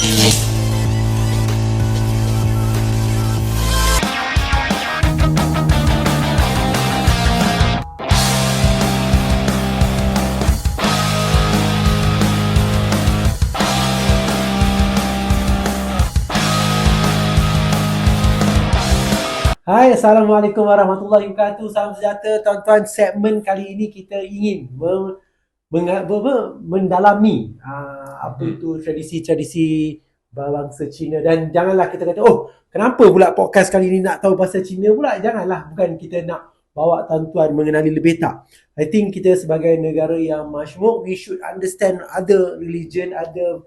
Hai, Assalamualaikum warahmatullahi wabarakatuh. Salam sejahtera tuan-tuan. Segmen kali ini kita ingin mendalami apa itu tradisi-tradisi bangsa Cina. Dan janganlah kita kata, oh kenapa pula podcast kali ini nak tahu bahasa Cina pula. Janganlah, bukan kita nak bawa tuan-tuan mengenali lebih, tak. I think kita sebagai negara yang majmuk, we should understand other religion, other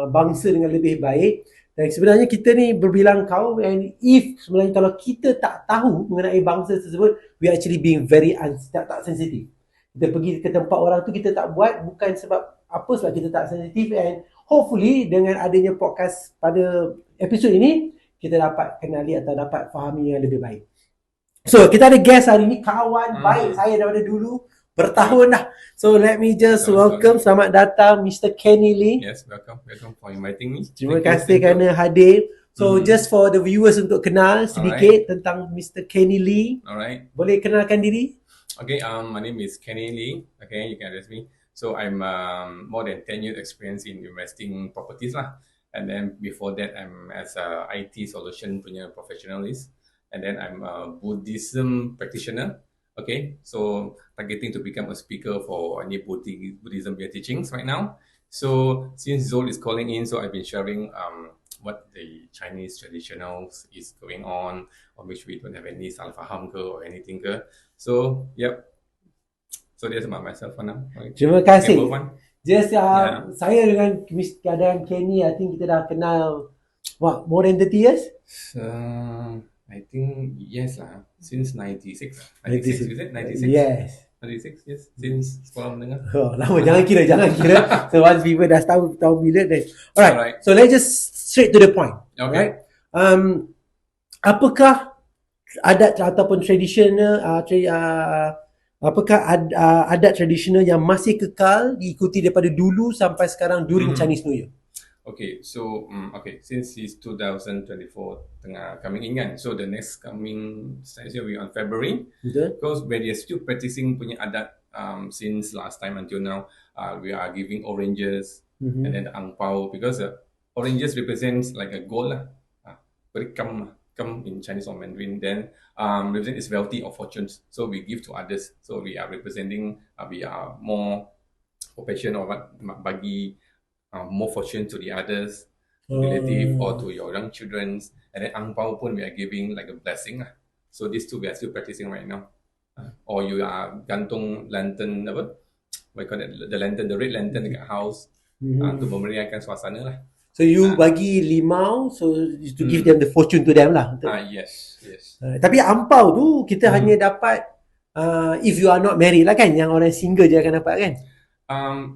bangsa dengan lebih baik. Dan sebenarnya kita ni berbilang kaum, and if sebenarnya kalau kita tak tahu mengenai bangsa tersebut, we actually being very tak sensitif. Kita pergi ke tempat orang tu, kita tak buat bukan sebab apa, sebab kita tak sensitif. And hopefully dengan adanya podcast pada episod ini, kita dapat kenali atau dapat fahami yang lebih baik. So kita ada guest hari ni, kawan baik saya daripada dulu, bertahun dah. So let me just welcome, selamat datang Mr. Kenny Lee. Yes, welcome for inviting me. Terima kasih kerana hadir. So just for the viewers untuk kenal sedikit tentang Mr. Kenny Lee. Alright. Boleh kenalkan diri? Okay, my name is Kenny Lee. Okay, you can address me. So I'm more than 10 years experience in investing properties lah. And then before that, I'm as a IT solution punya professionalist. And then I'm a Buddhism practitioner. Okay, so targeting to become a speaker for any Buddhism teachings right now. So since Zol is calling in, so I've been sharing what the Chinese traditionals is going on, on which we don't have any salah faham ke or anything ke. So yep. So that's about myself for now. Okay. Terima kasih. Just saya dengan keadaan Kenny, I think kita dah kenal more than 30 years? I think yes lah, since 96 is it? 96? Yes. 96, yes, since sekolah menengah. Oh, lama, jangan kira. So once people dah tahu bila then. Alright, so let's just straight to the point. Okay. Alright. Apakah adat ataupun tradisional apakah adat tradisional yang masih kekal diikuti daripada dulu sampai sekarang during Chinese New Year? Okay, so since it's 2024 tengah coming in kan, so the next coming year we on February. Because when they're still practicing punya adat since last time until now, we are giving oranges and then the ang pao, because oranges represents like a gold lah, very come in Chinese or Mandarin. Then represent is wealthy or fortunes, so we give to others. So we are representing, we are more compassion or what bagi more fortune to the others, relative or to your young children. And then ang pao pun we are giving like a blessing lah. So these two we are still practicing right now. Or you are gantung lantern, what you call that, the lantern, the red lantern dekat house, untuk memeriahkan suasana lah. So you bagi limau, so to give them the fortune to them lah. Yes. Tapi ang pao tu kita hanya dapat if you are not married lah kan, yang orang single je akan dapat kan?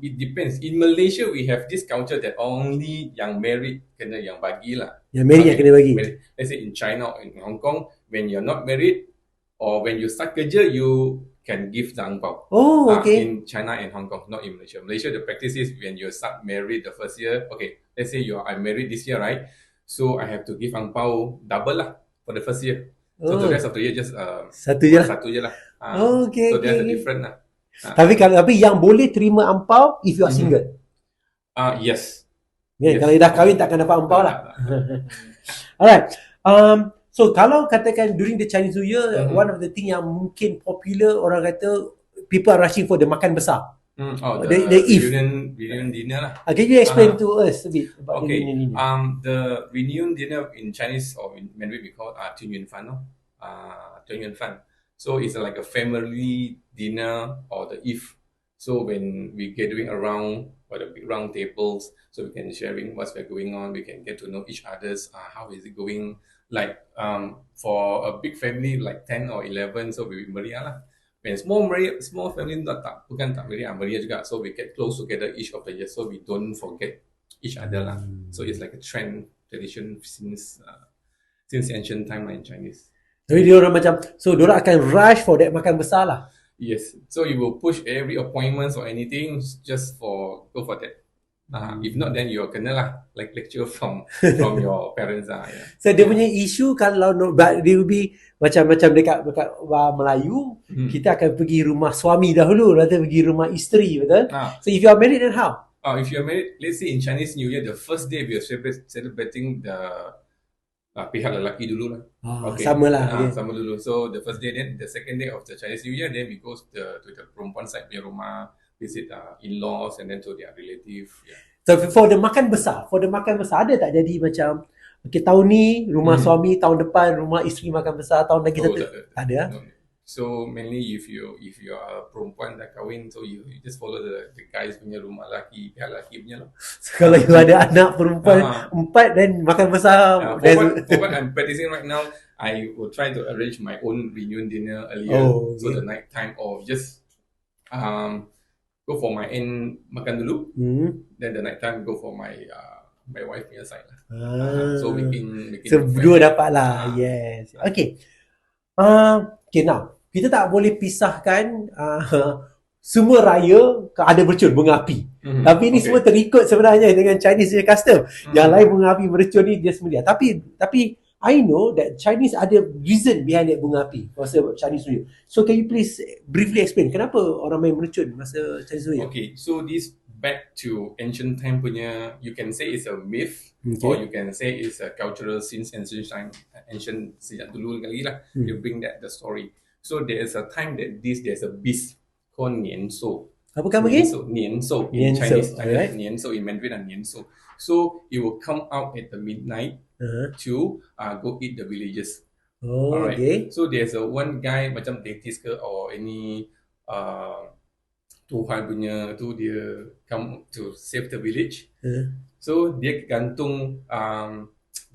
It depends. In Malaysia, we have this culture that only yang married kena yang bagi lah. Yang married yang kena bagi. Let's say in China or in Hong Kong, when you're not married or when you start kerja, you can give the ang pao. Oh, okay. In China and Hong Kong, not in Malaysia. Malaysia, the practice is when you start married the first year. Okay, let's say I'm married this year, right? So I have to give ang pao double lah for the first year. So the rest of the year just satu je lah. Okay. So there's a different lah. Tapi yang boleh terima ang pao if you are single. Yes. Yeah, yes. Kalau dah kahwin takkan dapat ang pao lah. Alright. So kalau katakan during the Chinese New Year, one of the thing yang mungkin popular, orang kata people are rushing for the makan besar. The reunion dinner lah. Can you explain to us a bit about the reunion dinner? The reunion dinner in Chinese or in Mandarin we call Tun Yun Fan. Tun Yun Fan. So it's like a family dinner or the eve. So when we gathering around for the big round tables, so we can sharing what's going on. We can get to know each other's how is it going. Like for a big family like 10 or 11, so we meriah lah. When small family bukan tak meriah juga. So we get close together each of the year, so we don't forget each other lah. So it's like a tradition since ancient time in Chinese. Jadi diorang macam, so diorang akan rush for that makan besar lah. Yes, so you will push every appointments or anything just go for that. If not, then you're kena lah, like lecture from your parents yeah. So dia punya isu kalau dia will be macam dekat Melayu, kita akan pergi rumah suami dahulu, lalu pergi rumah isteri, betul? So if you are married, then how? If you are married, let's say in Chinese New Year, the first day we are celebrating the pihak lelaki dulu lah. Sama lah. Sama dulu. So the first day, then the second day of the Chinese New Year, then we go to the perempuan side punya rumah, visit in-laws and then to their relative. Yeah. So for the makan besar ada tak jadi macam tahun ni rumah suami, tahun depan rumah isteri makan besar, tahun lagi ada? No. So mainly if you are perempuan dah kahwin, so you just follow the guys punya rumah lelaki, pihak lelaki punya lah. So kalau you ada anak perempuan 4 dan makan besar. For what I'm practicing right now, I will try to arrange my own reunion dinner earlier. So the night time or just go for my end makan dulu, then the night time go for my wife punya side lah. So making so dua dapat lah. Yes. Okay. Okay, now kita tak boleh pisahkan semua raya ada mercun bunga api. Tapi ini semua terikut sebenarnya dengan Chinese punya custom. Yang lain bunga api mercun ni dia semua dia. Tapi I know that Chinese ada reason behind that bunga api masa Chinese New Year. So can you please briefly explain kenapa orang main mercun masa Chinese New Year? Okay, so this back to ancient time punya, you can say it's a myth, or you can say it's a cultural since ancient time, sejak dulu lagi lah. You bring that the story. So there is a time that there's a beast called Nian Shou. Apa kamu lagi? Nian Shou in Chinese, Nian Shou in Mandarin and Nian Shou. So it will come out at the midnight to go eat the villages. Alright. Okay. So there's one guy macam deities ke or any Tuhan punya tu, dia come to save the village. So dia gantung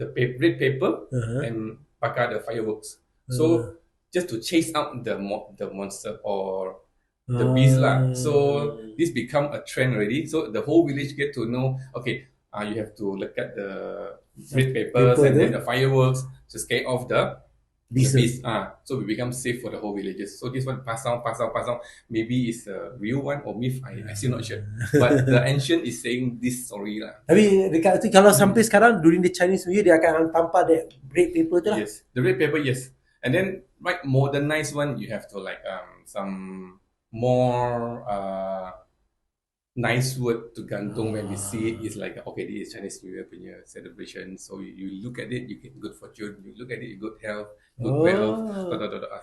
the red paper and bakar the fireworks. So just to chase out the monster or the beast lah. So this become a trend already. So the whole village get to know, okay, you have to look at the red papers and then the fireworks to scare off the beast. So we become safe for the whole villages. So this one pass down. Maybe it's a real one or myth. I still not sure. But the ancient is saying this story lah. Tapi dekat tu kalau sampai sekarang during the Chinese New Year dia akan tampak that red paper tu lah. Yes, the red paper, yes. And then right modernized one, you have to like some more nice word to gantung when we see it. Is like, okay, this is Chinese New Year punya celebration. So you look at it, you get good fortune. You look at it, good health, good wealth,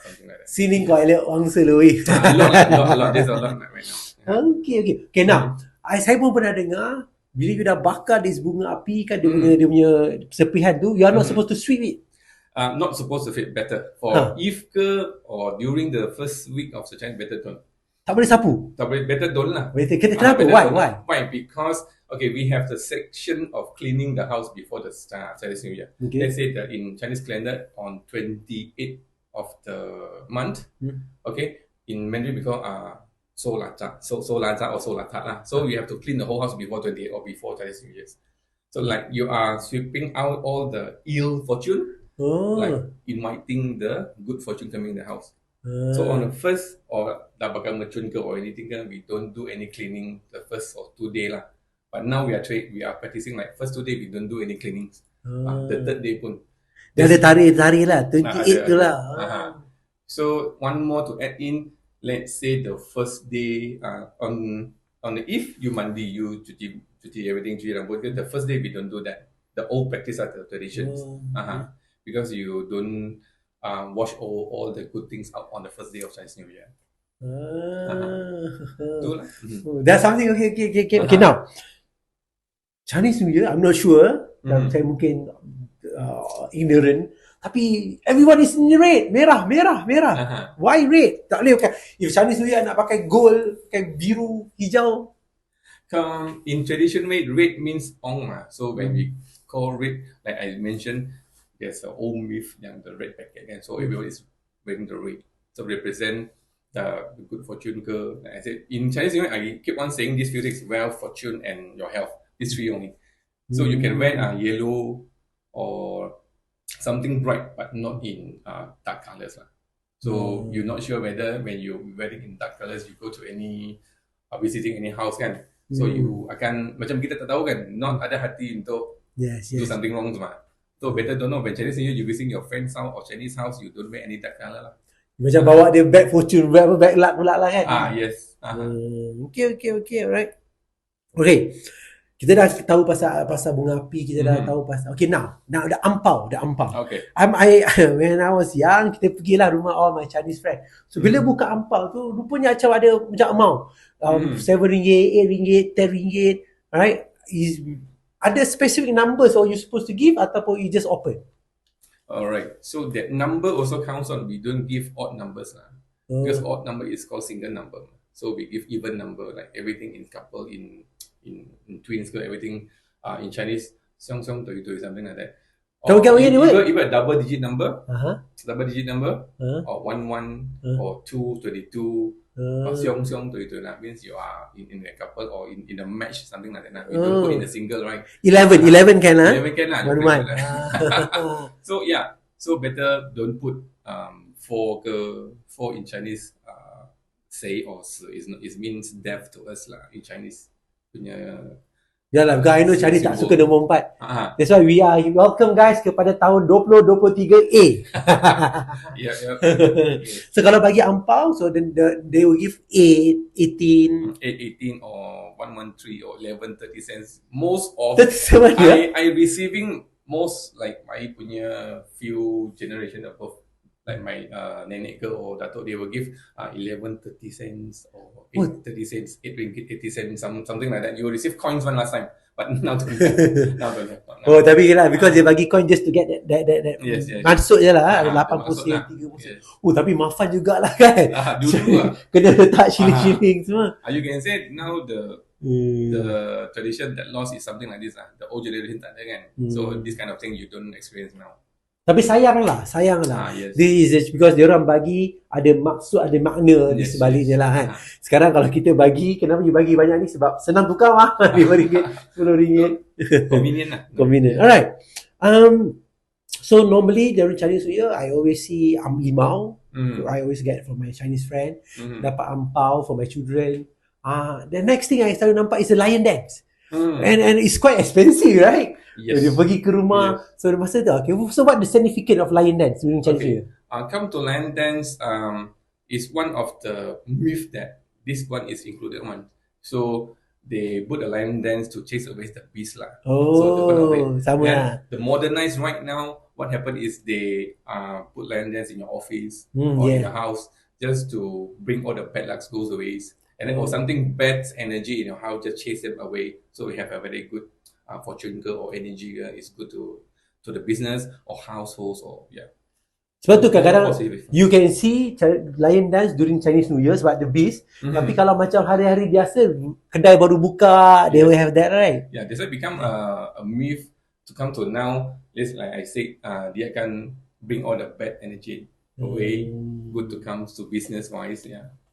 something like that. Sini kau elok wangsa lu. A lot. There's a lot right now. Okay. Okay, now saya pun pernah dengar bila you dah bakar this bunga api kan dia punya sepihan tu, you are not supposed to sweep it. Not supposed to fit better for if ke or during the first week of the Chinese, better don't. Tak boleh sapu. Tak boleh, better don't lah. Kenapa? Why? Because we have the section of cleaning the house before the Chinese New Year. Okay. Let's say that in Chinese calendar on 28th of the month. Okay, in Mandarin we call Solatat or Solatat lah. So we have to clean the whole house before 28 or before Chinese New Year. So like you are sweeping out all the ill fortune. Like inviting the good fortune coming in the house. So on the first or dah bakal mercun ke or anything kan, we don't do any cleaning the first or 2 day lah. But now we are practicing like first 2 day we don't do any cleanings. The third day pun. Dia ada tarik lah, 28 tu lah. So one more to add in, let's say the first day on the if you mandi, you cuci everything, cuci rambut ke, the first day we don't do that. The old practice are the traditions. Because you don't wash all the good things out on the first day of Chinese New Year. That's something. Okay. Now Chinese New Year, I'm not sure. Saya mungkin ignorant. Tapi everyone is in red, merah. Why red? Tak boleh pakai. If Chinese New Year nak pakai gold, pakai biru, hijau. In tradition way, red means Ong lah. So when we call red, like I mentioned, there's an old myth yang the red packet kan. So everyone is wearing the red. So represent the good fortune ke. Like I said, in Chinese New Year, I keep on saying these few things: wealth, fortune, and your health. These three only. So you can wear yellow or something bright, but not in dark colors lah. So you're not sure whether when you're wearing in dark colors, you go to any visiting any house kan. So you akan, macam kita tak tahu kan, not ada hati untuk do something wrong semua. So better don't know, when Chinese New Year you visiting your friend's house or Chinese house, you don't wear any dark color lah. Macam bawa dia bad fortune, bad luck pula lah kan. Yes. Okay, alright. Okay, kita dah tahu pasal bunga api, kita dah tahu pasal, okay, now dah ampau. Okay. When I was young, kita pergilah rumah all my Chinese friend. So bila buka ampau tu, rupanya macam ada macam amount, RM7, RM8, RM10, right? Ada specific numbers or you supposed to give ataupun you just open? Alright, so that number also counts on, we don't give odd numbers lah. Because odd number is called single number. So we give even number, like everything in couple, in twins, everything in Chinese, something like that. Or even a double digit number, or 11, or 2, 22, or siong, that means you are in a couple or in a match, something like that. We don't put in a single, right? 11 can lah. 11 can lah. So yeah, so better don't put 4 in Chinese. Say or it means death to us lah in Chinese punya. Yalah, because I know Chinese tak suka nombor 4. That's why we are welcome guys kepada tahun 2023A. Yeah. So kalau bagi ampau, so then they will give 8, 18 or 113 or 11, 30 cents. Most of I receiving most, like my punya few generation above, like my nenek ke or datuk, they will give 11 30 cents or 8 30 cents, 8 ringgit 80 cents, something like that. You will receive coins one last time, but now don't have. Oh, tapi lah, because dia bagi coin just to get that yes. Masuk je lah, 80 sen, 30 sen. Tapi mafan jugalah kan. Dulu lah. Kena letak shilling semua. You can say now the tradition that lost is something like this lah. The old generation tak ada kan. So this kind of thing you don't experience now. Tapi sayang lah. Yes. This is because diorang bagi ada maksud, ada makna di sebaliknya lah kan. Sekarang kalau kita bagi, kenapa you bagi banyak ni? Sebab senang tukar lah. RM5, RM10. Convenient. Alright. So normally during Chinese New Year, I always see limau. I always get from my Chinese friend. Dapat ampau for my children. The next thing I selalu nampak is a lion dance. And it's quite expensive, right? Yes. Dia pergi ke rumah. So masa tu, okay, so what the significance of lion dance during Chinese New Year? Come to lion dance is one of the myth that this one is included one. So they put a lion dance to chase away the beast lah. Sama lah. The modernized right now, what happened is they put lion dance in your office or in your house just to bring all the bad lucks goes away. And then or something bad energy in your house, just chase them away. So we have a very good fortune or energy is good to the business or households or Sebab tu kadang-kadang you can see lion dance during Chinese New Year sebab the beast. Tapi kalau macam hari-hari biasa, kedai baru buka, they will have that, right? Yeah, this has become a myth to come to now. Like I said, dia akan bring all the bad energy away. Good to come to business wise,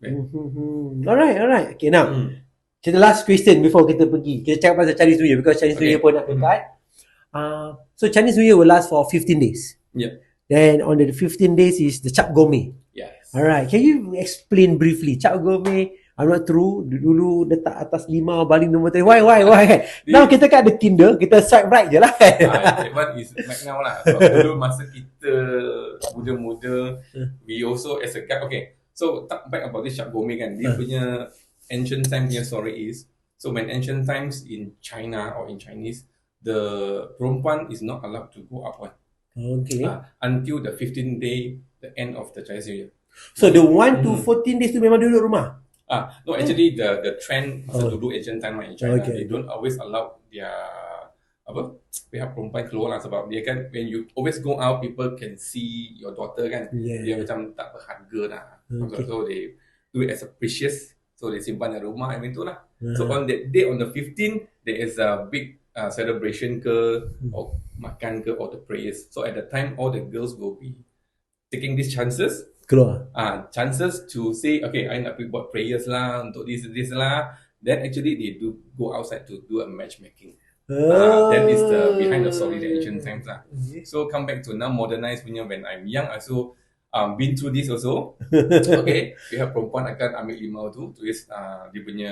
Alright. Okay, now the last question before kita pergi. Kita cakap pasal Chinese New Year because Chinese New Year pun nak dekat. So Chinese New Year will last for 15 days. Yeah. Then on the 15 days is the Cap Gome. Yes. Alright, can you explain briefly Cap Gome? I'm not true. Dulu letak atas 5, baling nombor 3. Why? Now kita kan ada Tinder, kita swipe right je lah. That one is right now lah. Dulu masa kita muda-muda, we also as a guy. Okay, so talk back about this Cap Gome kan. Dia punya ancient time punya story is, so when ancient times in China or in Chinese, the perempuan is not allowed to go up until the 15th day, the end of the Chinese New Year. So the 1 to 14 days tu memang duduk rumah? No, actually the trend masa dulu ancient time in China, they don't always allow their pihak perempuan keluar lah, sebab dia kan, when you always go out, people can see your daughter kan, dia macam tak berharga lah. So they do it as a precious, so they simpan dalam rumah macam tu lah. So on that day, on the 15th, there is a big celebration ke, or makan ke, or the prayers. So at the time, all the girls will be taking these chances to say, okay, I nak pergi buat prayers lah, untuk this lah. Then actually they do go outside to do a matchmaking. That is the behind the story, the ancient times lah. So come back to now modernized punya, when I'm young, I also been through this also. Okay, pihak perempuan akan ambil limau tu, tulis dia punya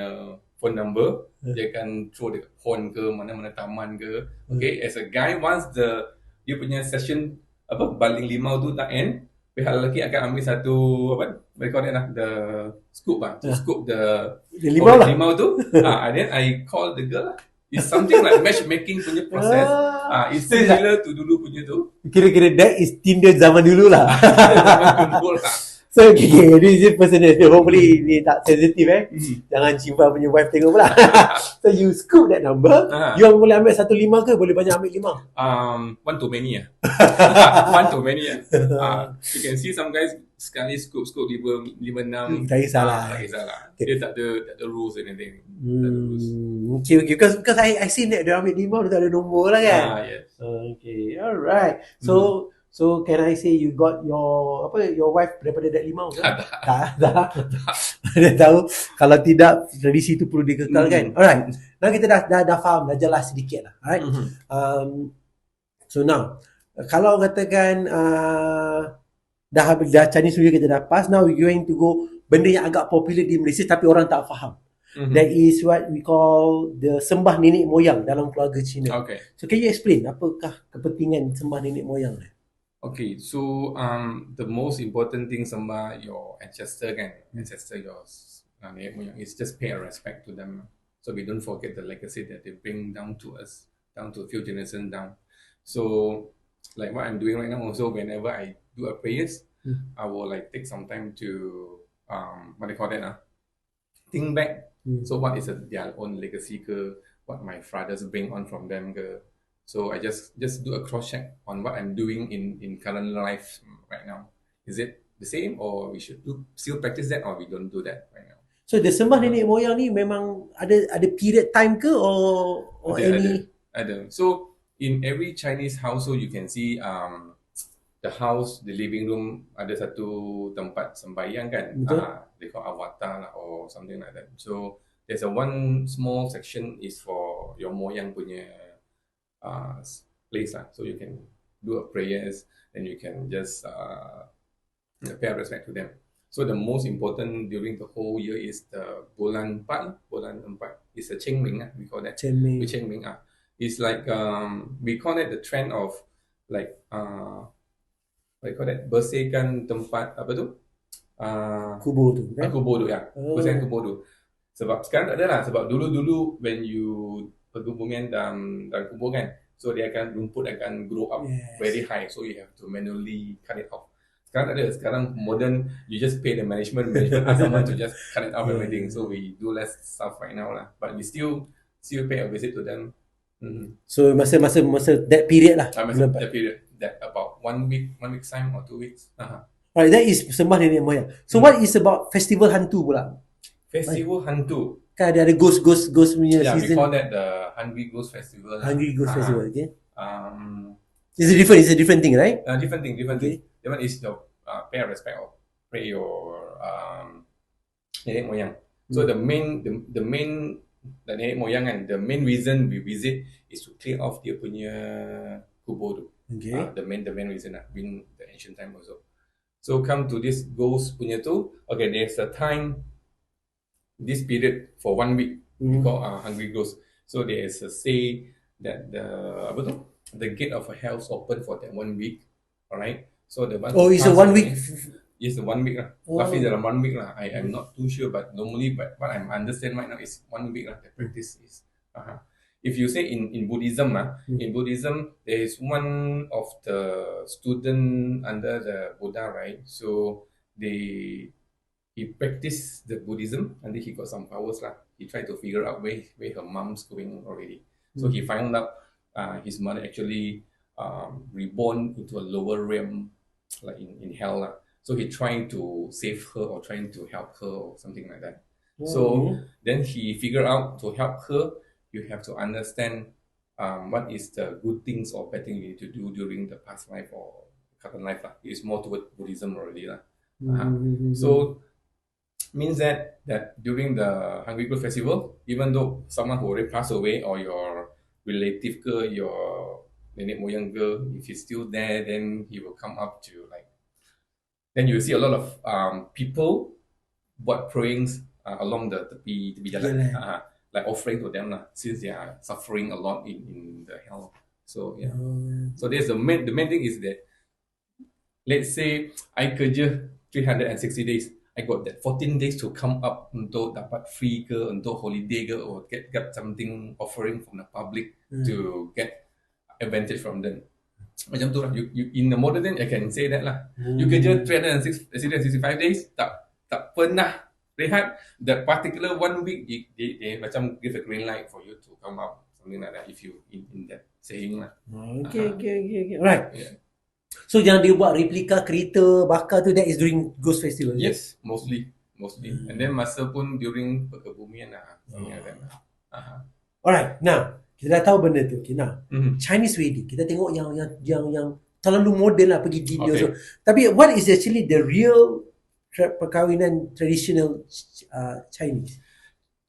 phone number, dia akan throw dekat pond ke, mana-mana taman ke. Okay, as a guy, once dia punya session baling limau tu tak end, pihak lelaki akan ambil satu they call it the scoop to scoop the limau tu. And then I call the girl lah. It's something like matchmaking punya proses. It's similar to dulu punya tu. Kira-kira that is Tinder zaman dulu lah. Zaman dulu lah. So okay, this is personal. Hopefully ni tak sensitif Jangan simpan punya wife tengok pula. So you scoop that number. You boleh ambil 1 limau ke? Boleh banyak ambil limau? One too many One too many You can see some guys sekali scoop 5-6. Tak kisahlah. Dia tak ada rules anything. Okay. Because I seen that dia ambil limau, dia tak ada nombor lah kan. Yes. Okay, alright. So can I say you got your wife daripada that limau ke? Tak. Dia tahu kalau tidak tradisi itu perlu dikekalkan. Alright. Now kita dah faham, dah jelas sedikit lah. Alright. So now kalau katakan dah Chinese New Year kita dah pass, now we're going to go benda yang agak popular di Malaysia tapi orang tak faham. That is what we call the sembah nenek moyang dalam keluarga Cina. Okay. So can you explain apakah kepentingan sembah nenek moyang ni? Okay, so the most important thing sembah your ancestor your nenek moyang is just pay a respect to them. So we don't forget the legacy that they bring down to us, down to a few generations down. So like what I'm doing right now also, whenever I do a prayers, I will like take some time to think back. So what is their own legacy ke, what my fathers bring on from them ke. So I just do a cross check on what I'm doing in current life right now. Is it the same, or we should still practice that, or we don't do that right now? So the sembah nenek moyang ni memang ada period time ke, or ada. So in every Chinese household you can see the house, the living room ada satu tempat sembahyang kan. They call avatar lah, or something like that. So there's one small section is for your moyang punya place lah. So you can do a prayers, and you can just pay respect to them. So the most important during the whole year is the bulan 4. It's a Qingming we call that. Qingming. It's like we call it the trend of like what you call that, bersihkan tempat kubur tu kan? Kubur tu bersihkan kubur tu. Sebab sekarang tak ada lah. Sebab dulu when you perhubungan dalam kubur kan, so dia akan rumput akan grow up very high, so you have to manually cut it off. Sekarang tak ada. Sekarang modern, you just pay the management ask someone to just cut it off everything. So we do less stuff right now lah, but we still pay a visit to them. So masa that period lah. That period, that about 1 week time or 2 weeks. Alright, that is sembah nenek moyang. So what is about festival hantu pula? Festival hantu. Kan ada ghost punya season. We call that the Hungry Ghost Festival. Hungry Ghost Festival, okay. It's a different thing, right? Different thing. That one is your pay respect or pray your nenek moyang. So the main the nenek moyang and the main reason we visit is to clear off dia punya kubur tu. Okay. The main reason in the ancient time also. So come to this ghost punya tu. Okay, there's a time, this period for 1 week we call Hungry Ghost. So there is a say that the gate of hell is open for that 1 week. Alright. So the one. It's a 1 week. It's a 1 week lah. Roughly dalam 1 week lah. I'm not too sure, but normally, but what I understand right now is 1 week lah. The practice is. If you say in Buddhism in Buddhism there is one of the student under the Buddha, right? So he practiced the Buddhism and then he got some powers lah. He tried to figure out where her mom's going already. So he found out his mother actually reborn into a lower realm, like in hell lah. So he trying to save her or trying to help her or something like that. So then he figured out to help her, you have to understand what is the good things or bad things you need to do during the past life or current life lah. It's more toward Buddhism already lah. So means that during the Hungry Ghost Festival, even though someone who already passed away or your relative ke, your nenek moyang ke, if he's still there, then he will come up to like. Then you will see a lot of people buat prayings along the tepi jalan. like offering to them lah, since they are suffering a lot in the health. So yeah. So there's the main thing is that, let's say I kerja 360 days, I got that 14 days to come up untuk dapat free ke, untuk holiday ke, or get something offering from the public to get advantage from them. Macam tu lah. You in the modern day, I can say that lah. You kerja 365 days, tak pernah rehat. That particular 1 week, they macam give a green light for you to come up, something like that, if you in that saying lah. Okay. Alright. Yeah. So yang dia buat replika kereta bakar tu, that is during Ghost Festival? Yes, mostly. And then masa pun during perkebumian lah. Alright, now kita dah tahu benda tu. Okay, now Chinese wedding, kita tengok yang terlalu modern lah pergi video. Okay. So, tapi what is actually the real perkahwinan traditional Chinese?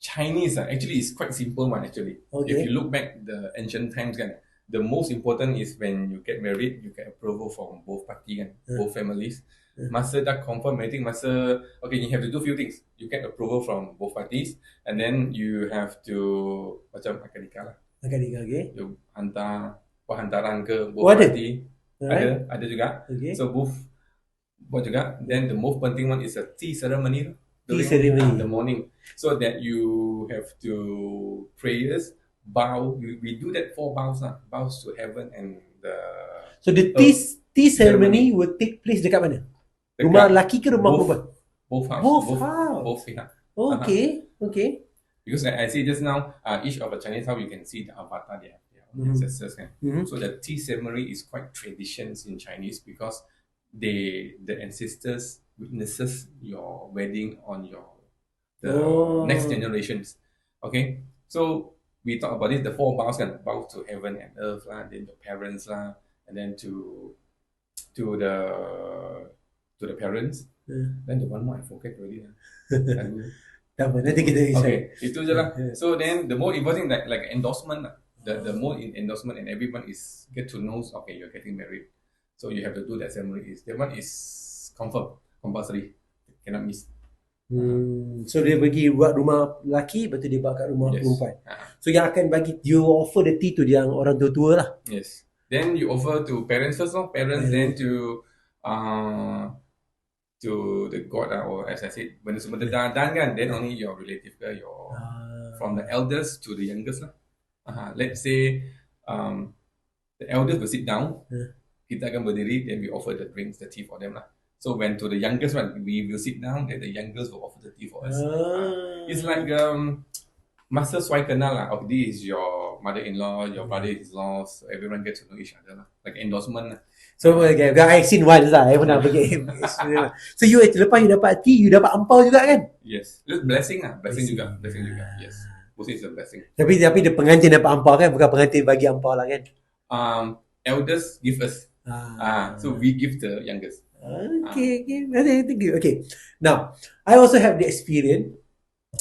Chinese actually is quite simple one actually. Okay. If you look back the ancient times kan, the most important is when you get married, you get approval from both party kan, both families. Masa dah confirm everything, okay, you have to do few things. You get approval from both parties, and then you have to macam akad nikah lah. Akad nikah, okay. You hantar hantaran ke both party. Ada juga. Okay. So both buat juga. Then the most penting one is a tea ceremony. Tea ceremony in the morning, so that you have to prayers, bow. We do that 4 bows lah, bows to heaven and the. So the tea ceremony will take place dekat mana? Rumah lelaki ke rumah perempuan? Both house. Both pihak. Okay. Because like I say just now, each of a Chinese house you can see the avatar there, ancestors kan. So the tea ceremony is quite traditions in Chinese, because the ancestors witnesses your wedding on the next generations. Okay, so we talk about this, the 4 bows kan, bows to heaven and earth lah, then your parents lah, and then to the parents. Then the one more I forget already lah. Nanti kita okay, itu je lah. So then the more important like endorsement lah. The more endorsement, and everyone is get to know, okay, you're getting married, so you have to do that ceremony. That one is compulsory, cannot miss. So dia bagi buat rumah lelaki, betul dia buat kat rumah perempuan. So yang akan bagi, you offer the tea to yang orang tua-tua lah. Yes. Then you offer to parents first, then to the god or as I said, when semua dah done kan, then only your relative ke, your from the elders to the youngest lah. Let's say the elders will sit down, kita akan berdiri, then we offer the drinks, the tea for them lah. So when to the youngest one, we will sit down, then the youngest will offer the tea for us. It's like masa suai kenal lah. Okay, this is your mother-in-law, your brother-in-law, so everyone gets to know each other lah. Like endorsement lah. So okay, I've seen once lah. I pernah pergi. So you lepas you dapat tea, you dapat ampau juga kan? Yes, just blessing lah, blessing juga. Yes, mostly it's a blessing. Tapi dia pengantin dapat ampau kan, bukan pengantin bagi ampau lah kan? Elders give us. So we give the youngest. Okay. Okay. Now, I also have the experience.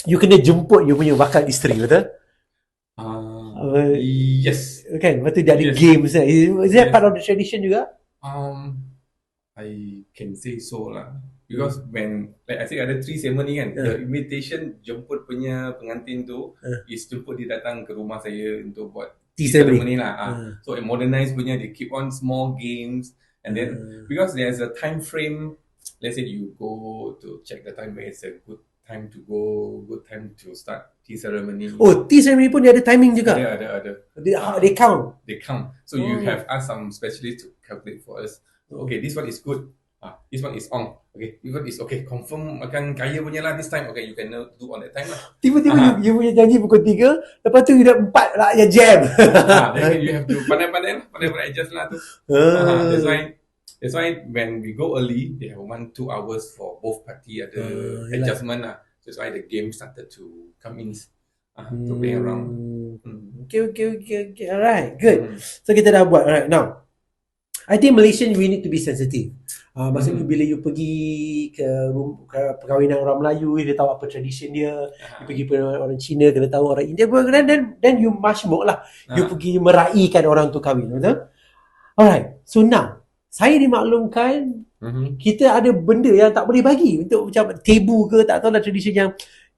You kena jemput you punya bakal isteri, betul? Yes. Kan, betul dia ada games. Is that part of the tradition juga? I can say so lah. Because when, like I said, ada 3 ceremony kan. The invitation jemput punya pengantin tu is jemput dia datang ke rumah saya untuk buat tea ceremony lah. So modernized punya, they keep on small games. And then, because there's a time frame, let's say you go to check the time where it's a good time to go, good time to start tea ceremony. Oh, tea ceremony pun dia ada timing juga? Ada. They count? They count. So you have asked some specialists to calculate for us. Okay, this one is good. This one is on. Okay, this one is okay. Confirm akan kaya punya lah this time. Okay, you can do on that time lah. Tiba-tiba you punya janji pukul 3, lepas tu you dah 4 lah yang jam. Then you have to pandai-pandai adjust lah tu. That's why when we go early, they have 1-2 hours for both party ada adjustment lah. That's why the game started to come in to play around. Okay. Alright, good. So kita dah buat. Alright, now I think Malaysian we need to be sensitive. Maksudnya bila you pergi ke perkahwinan orang Melayu, dia tahu apa tradition dia. You pergi ke orang Cina, kena tahu orang India, then you mashmuk lah. You pergi meraihkan orang tu kahwin, betul? Alright, so now saya dimaklumkan kita ada benda yang tak boleh bagi, untuk macam tabu ke, tak tahu lah tradition yang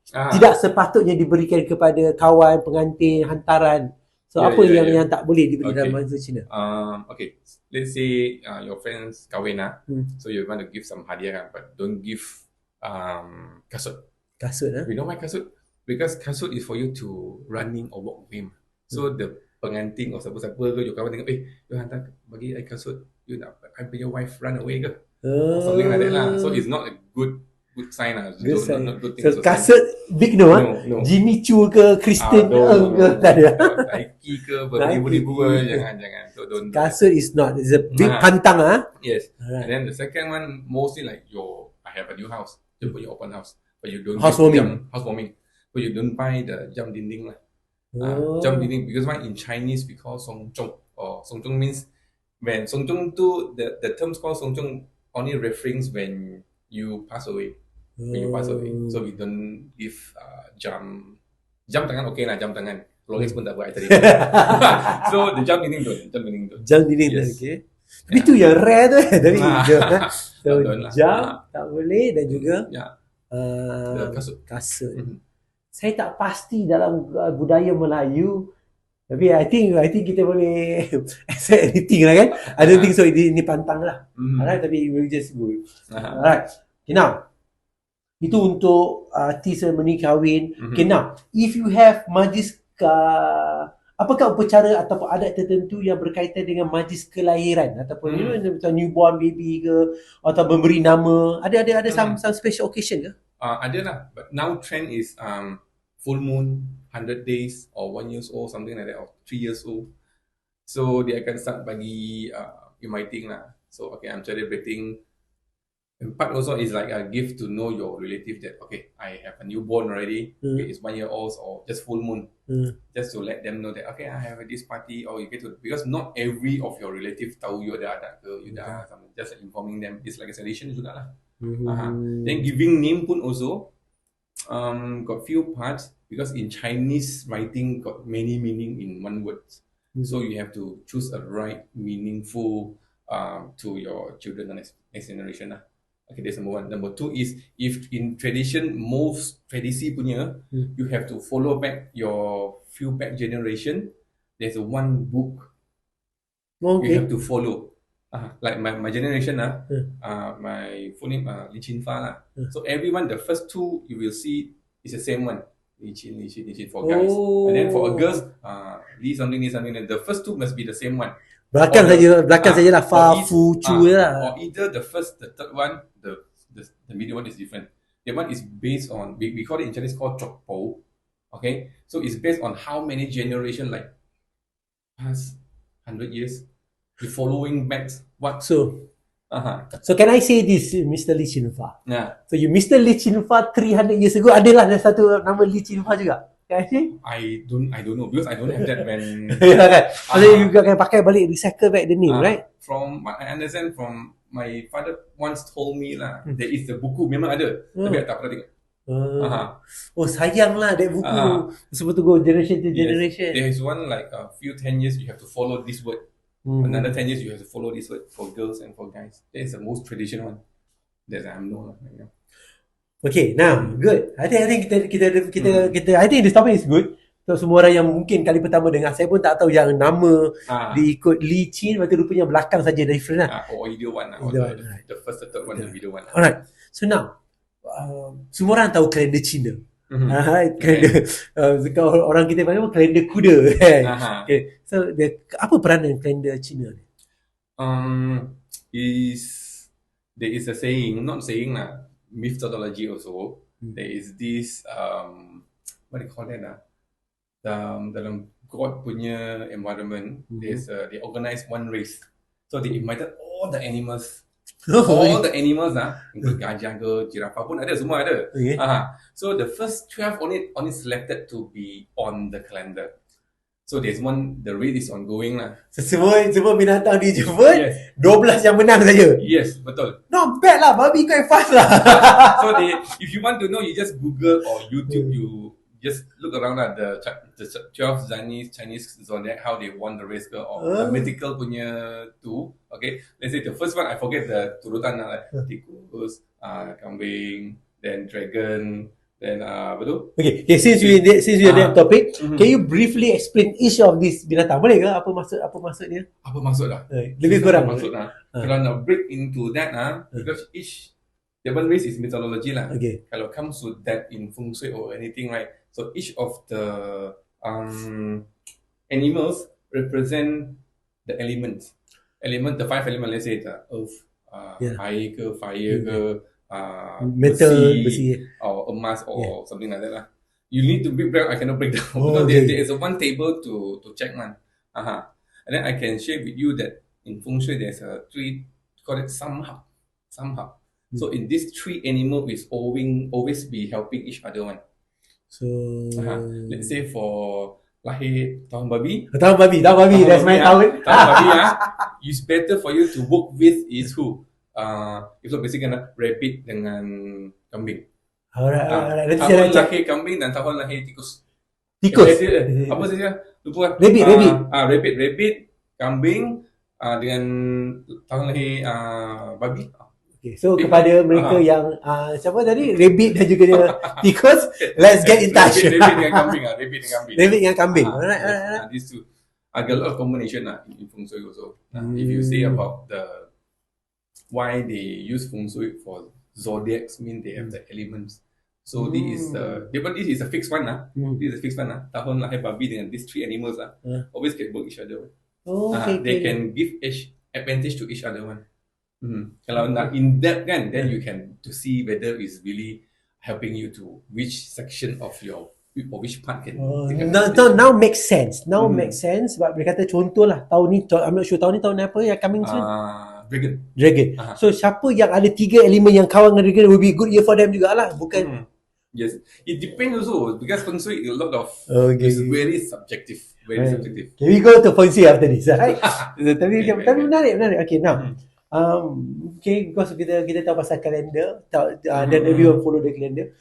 tidak sepatutnya diberikan kepada kawan, pengantin, hantaran. So apa yang tak boleh diberi dalam bahasa Cina? Okay, let's say your friends kahwin so you want to give some hadiah but don't give kasut. Kasut You know why kasut? Because kasut is for you to running or walk with him. So the pengantin or siapa-siapa ke, your kawan tengok, you hantar bagi I kasut, you nak I punya wife run away ke? Or something like that lah. So it's not a good sign lah. Good sign. Not good thing. So kasut big no. Jimmy Choo ke, Kristen ke, tak ada. Nike ke, beribu-ribu ke, jangan. So don't. Kasut is not. It's a big pantang Yes. Alright. And then the second one, mostly like I have a new house. You put your open house. But you don't housewarming. But you don't buy the jam dinding lah. Jam dinding, because why in Chinese we call songzhong, or songzhong means when songzhong tu the terms called songzhong only reference when you pass away. When you pass away, so we don't give jam tangan okay lah, jam tangan. Rolex pun tak buat tadi. So the jam dinding tu. Jam dinding yes. Okay. Tapi tu yang rare tu tapi so jam tak boleh dan juga kasut. Saya tak pasti dalam budaya Melayu, tapi I think kita boleh accept anything lah kan. I don't think so ini pantang lah. Alright, tapi we'll just go. Alright. Okay, now itu untuk artis ceremony kahwin. Okay, now if you have majlis apakah upacara ataupun adat tertentu yang berkaitan dengan majlis kelahiran ataupun macam newborn baby ke atau memberi nama, ada some special occasion ke? Ada lah, but now trend is full moon, 100 days or 1 year old, something like that, or 3 years old. So dia akan start bagi inviting lah. So okay, I'm celebrating. And part also is like a gift to know your relative that okay, I have a newborn already. Okay, it's 1 year old or just full moon. Just to let them know that okay, I have this party, or you get to, because not every of your relative tahu you ada adat ke, you dah something. Just informing them, it's like a celebration juga lah. Then giving name pun also got few parts, because in Chinese writing got many meaning in one word. So you have to choose a right meaningful to your children and next generation lah. Okay, that's number one. Number two is, if in tradition, most tradisi punya, you have to follow back your few back generation. There's one book you have to follow. Like my generation my full name Li Chin Fa lah. So everyone, the first two you will see is the same one. Li Chin for guys. And then for girls, Li something. And the first two must be the same one. Belakang saja lah, Fa, Fu, Chu lah. Or either the first, the third one, the middle one is different. The one is based on, we call it in Chinese called Chok Po. Okay, so it's based on how many generation, like past 100 years. The following back what? So can I say this, Mr. Li Chin Fa? So you Mr. Li Chin Fa 300 years ago, adalah ada satu nama Li Chin Fa juga? Can I say? I don't know, because I don't have that when. Kan? You akan pakai balik, recycle back the name, right? From what I understand from my father once told me lah, there is the buku memang ada, tapi tak pernah tengok. Oh sayang lah that buku. Supposed to go generation to generation. There is one like a few 10 years you have to follow this word. Another 10 years you have to follow this word for girls and for guys. That is the most traditional one that I know right now. Okay, now good. I think kita I think this topic is good. So semua orang yang mungkin kali pertama dengar, saya pun tak tahu yang nama diikut Li Chin, lepas tu rupanya belakang saja different lah. Or video one lah. The first, the third one, the video one. Alright. So now, semua orang tahu kalender Cina. Kalender orang kita panggil kalender kuda. Okay. So apa peranan kalender Cina ni? There is a saying, not saying lah, methodology also. There is this what do you call that dalam God punya environment, they organize one race. So they invited all the animals. All the animals include gajah ke, giraffe pun ada, semua ada. Okay. So the first 12 only selected to be on the calendar. So there's one, the race is ongoing lah. So semua binatang dijemput, 12 yang menang saja. Yes, betul. Not bad lah, babi quite fast lah. So if you want to know, you just Google or YouTube, you just look around at the 12 Chinese zodiac, how they won the race, or the mythical punya tu. Okay, let's say the first one, I forget the turutan lah, like tikus, kambing, then dragon, Then betul. Okay, since we are that topic, can you briefly explain each of these binatang? Boleh ke? Apa maksudnya? Apa maksud dah? Lebih kurang. Maksud dah. Kalau nak break into that because each different ways is methodology lah. Okay. Kalau comes to that in Feng Shui or anything, right? So each of the animals represent the elements. The 5 elements, let's say the earth, air ke, fire ke, metal, besi, or emas or something like that lah. You need to break down. I cannot break down because there is a one table to check man. And then I can share with you that in Feng Shui there's a 3, call it samhab. So in these 3 animals is always be helping each other one. So let's say for lahir tahun babi, that's my tahun. Tahun babi it's better for you to work with is who? Itu basically rabbit dengan kambing. Alright. Tahun lahir kambing dan tahun lahir tikus. Apa saja? Lupa. Rabbit, kambing dengan tahun lahir babi. Okay, so kepada mereka yang siapa tadi? Rabbit dan juga dia tikus, let's get in touch. Rabbit dengan kambing. Alright. These two. I got a lot of combination in Feng Shui also. If you say about why they use Feng Shui for zodiacs, mean they have the elements. So this is a fixed one. This is a fixed one. Tahun lahir babi dengan these 3 animals always can work each other. They can give advantage to each other one. Kalau nak in depth kan, then you can to see whether it's really helping you to which section of your or which part can. Now makes sense. Makes sense. Sebab dia kata contoh lah tahun ni, I'm not sure tahun apa yang coming soon. Dragon. So siapa yang ada 3 elemen yang kawan dengan dragon will be good year for them jugalah. Bukan. Yes, it depends also because Feng Shui is a lot of is very subjective. Subjective. Can we go to Feng Shui after this? Right? Tapi menarik. Okay, now. Okay, because kita tahu pasal kalender, dan everyone follow the calendar.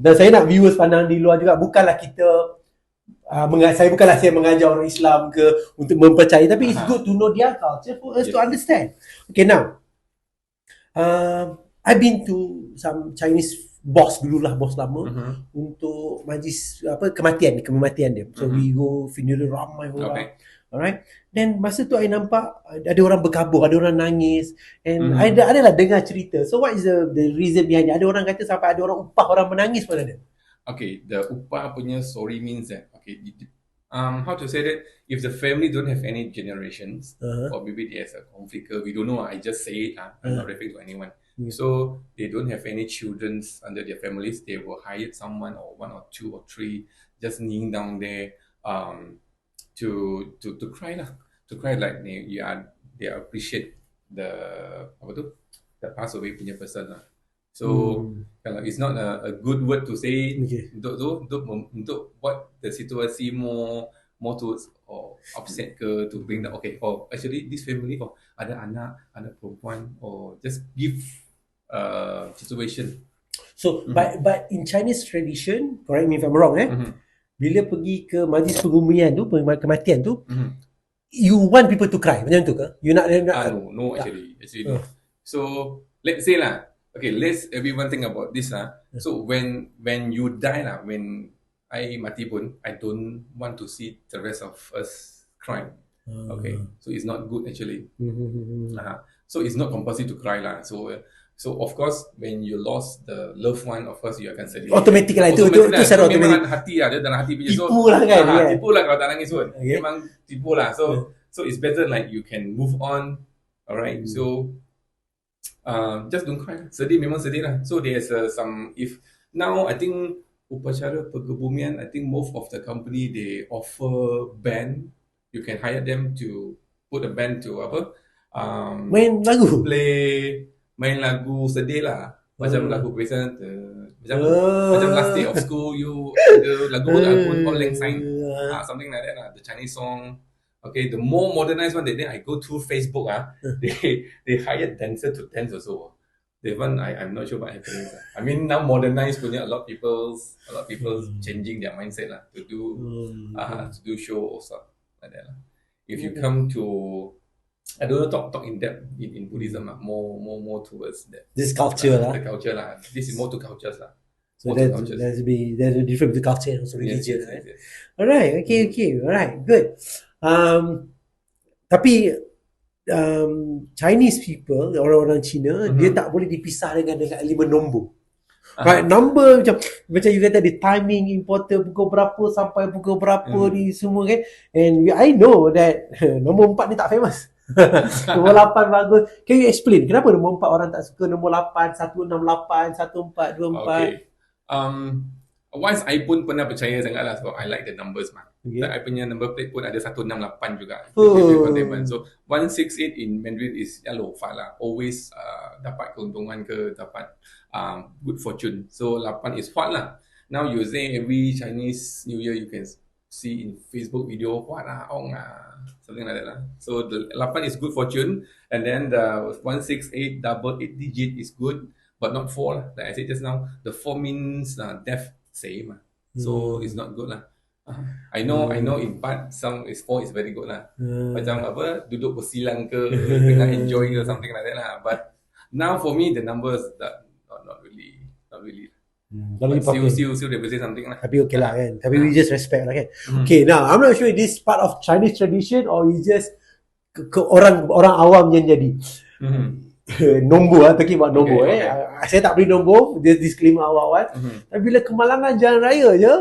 Dan saya nak viewers pandang di luar juga, bukanlah kita saya mengajar orang Islam ke untuk mempercayai, tapi it's good to know their culture for us to understand. Okay, now I've been to some Chinese boss lama untuk majlis kematian dia. So we go funeral, ramai orang. Alright. Then masa tu I nampak ada orang berkabur, ada orang nangis, and adalah dengar cerita. So what is the reason behind it? Ada orang kata sampai ada orang upah orang menangis pun ada. Okay, the upah punya story means that how to say that if the family don't have any generations or maybe there's a conflict, we don't know. I just say it. I'm not referring to anyone. So they don't have any children under their families. They will hire someone or 1 or 2 or 3 just kneeling down there to cry lah, like they appreciate the pass away punya person lah. So kalau it's not a good word to say untuk buat the situasi more towards or upset ke, to bring the actually this family ada anak perempuan, or just give situation. So but in Chinese tradition, correct me if I'm wrong, bila pergi ke majlis pengumian tu, kematian tu, you want people to cry macam tu ke? You nak no actually no. So let's say lah, let's everyone think about this lah. So when you die lah, when I mati pun, I don't want to see the rest of us crying. So it's not good actually. So it's not compulsory to cry lah. So of course when you lost the loved one, of course you akan sedih. Automatic lah itu secara automatic. Memang hati lah, dia dalam hati punya. Tipu lah kan. Tipu lah kalau tak nangis pun. Memang tipu lah. So it's better like you can move on. Alright. So just don't cry. Sedih memang sedih lah. So there's some, if now I think upacara perkebumian, I think most of the company they offer band. You can hire them to put a band to main lagu, main lagu sedih lah, macam lagu present, macam last day of school, you lagu online sign, something like that lah. The Chinese song. Okay, the more modernized one, then I go through Facebook. They hire dancer to dance also. That one I'm not sure what happens. I mean now modernized punya, a lot of people changing their mindset lah to do show also like that lah. If you come to, I don't know, talk in depth in Buddhism lah, more towards that. This culture lah. The culture lah. This is more to cultures lah. So Both the there's cultures. there's a difference between culture and also religion, Yes, right? yes. Alright, okay, alright, good. Tapi Chinese people, orang-orang Cina, dia tak boleh dipisah dengan elemen nombor. Right, number macam you kata the timing important, pukul berapa sampai pukul berapa ni semua kan. And I know that nombor 4 ni tak famous. Nombor 8 bagus. Can you explain kenapa nombor 4 orang tak suka? Nombor 8, 168, 1424. Okay. Once I pun pernah percaya sangat lah sebab I like the numbers mah. Okay. I punya number plate pun ada 168 juga. Oh. So 168 in Mandarin is yellow lah. Always dapat keuntungan ke, dapat good fortune. So 8 is Huat lah. Now you say every Chinese New Year you can see in Facebook video Huat lah, Ong lah, something like that lah. So the 8 is good fortune, and then the 168 double 8 digit is good, but not 4 lah. Like I said just now, the 4 means death same lah. So it's not good lah. I know in part some is 4 is very good lah. Macam apa, duduk bersilang ke, tengah enjoy ke, something like that lah. But now for me the numbers that not really. But still represent something lah. Tapi okay lah kan. Tapi we just respect lah kan. Okay, now I'm not sure this part of Chinese tradition or you just orang awam yang jadi. Nombor lah, talking about nombor. Okay. Saya tak beli nombor, dia disclaimer awal-awal. Tapi bila kemalangan jalan raya je,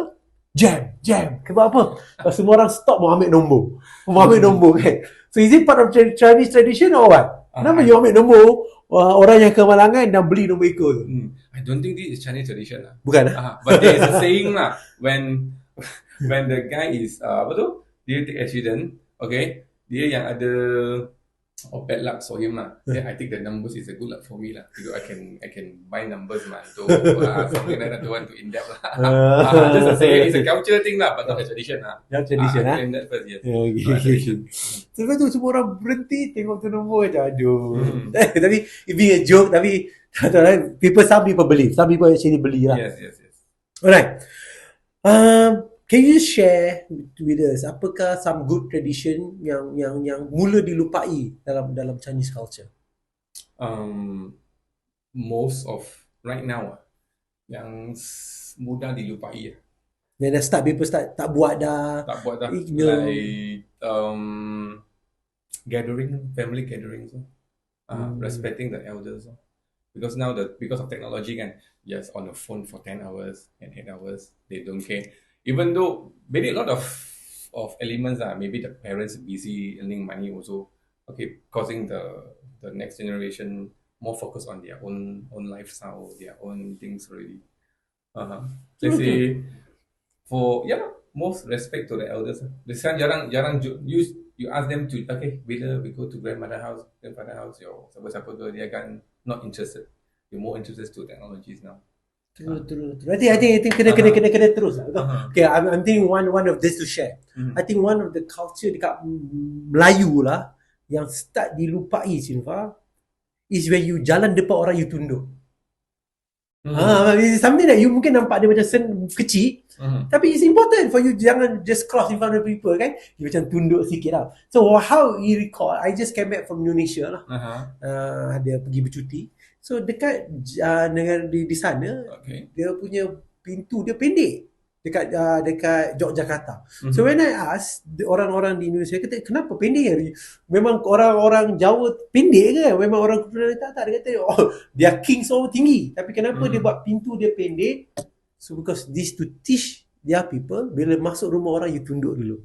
jam. Sebab apa? Semua orang stop mau ambil nombor kan. So is it part of Chinese tradition or what? Kenapa you ambil nombor orang yang kemalangan dan beli nombor ekor? I don't think this is Chinese tradition lah. Bukan but there is a saying lah, when the guy is dia take accident, okay, dia yang ada bad luck for him lah. Then I think the numbers is a good luck for me lah, because I can buy numbers man. So something like that, don't want to in depth lah. Just a saying, it's a culture thing lah, but not a tradition lah. Not tradition lah. That first, yes. Okay. Sebab tu semua orang berhenti tengok tu nombor je. Aduh. Tapi it being a joke, tapi some people believe, some people actually beli lah. Yes. Alright. Can you share with us apakah some good tradition yang mula dilupai dalam Chinese culture? Most of right now yang mudah dilupai. Then people start tak buat dah. Ignore. Like family gatherings, respecting the elders. Because now because of technology kan, just on the phone for 10 hours and 8 hours, they don't care. Even though maybe a lot of elements are, maybe the parents busy earning money also, okay, causing the next generation more focus on their own lifestyle, their own things already. Let's say most respect to the elders. Sekarang jarang you ask them to, okay, bila we go to grandfather house, your siapa-siapa ke, dia akan not interested. You're more interested to technologies now. True. I think kena terus lah. Okay, I'm thinking one of this to share. I think one of the culture dekat Melayu lah yang start dilupai, Silva, is when you jalan depan orang you tunduk. Something that you mungkin nampak dia macam kecil, tapi it's important for you, jangan just cross in front of people kan. You macam tunduk sikit lah. So how you recall, I just came back from Indonesia lah. Dia pergi bercuti. So dekat di sana, dia punya pintu dia pendek dekat Yogyakarta. So when I ask orang-orang di Indonesia, kata kenapa pendek? Memang orang-orang Jawa pendek ke? Memang orang tak, dia kata dia king so tinggi, tapi kenapa dia buat pintu dia pendek? So because this to teach their people, bila masuk rumah orang you tunduk dulu.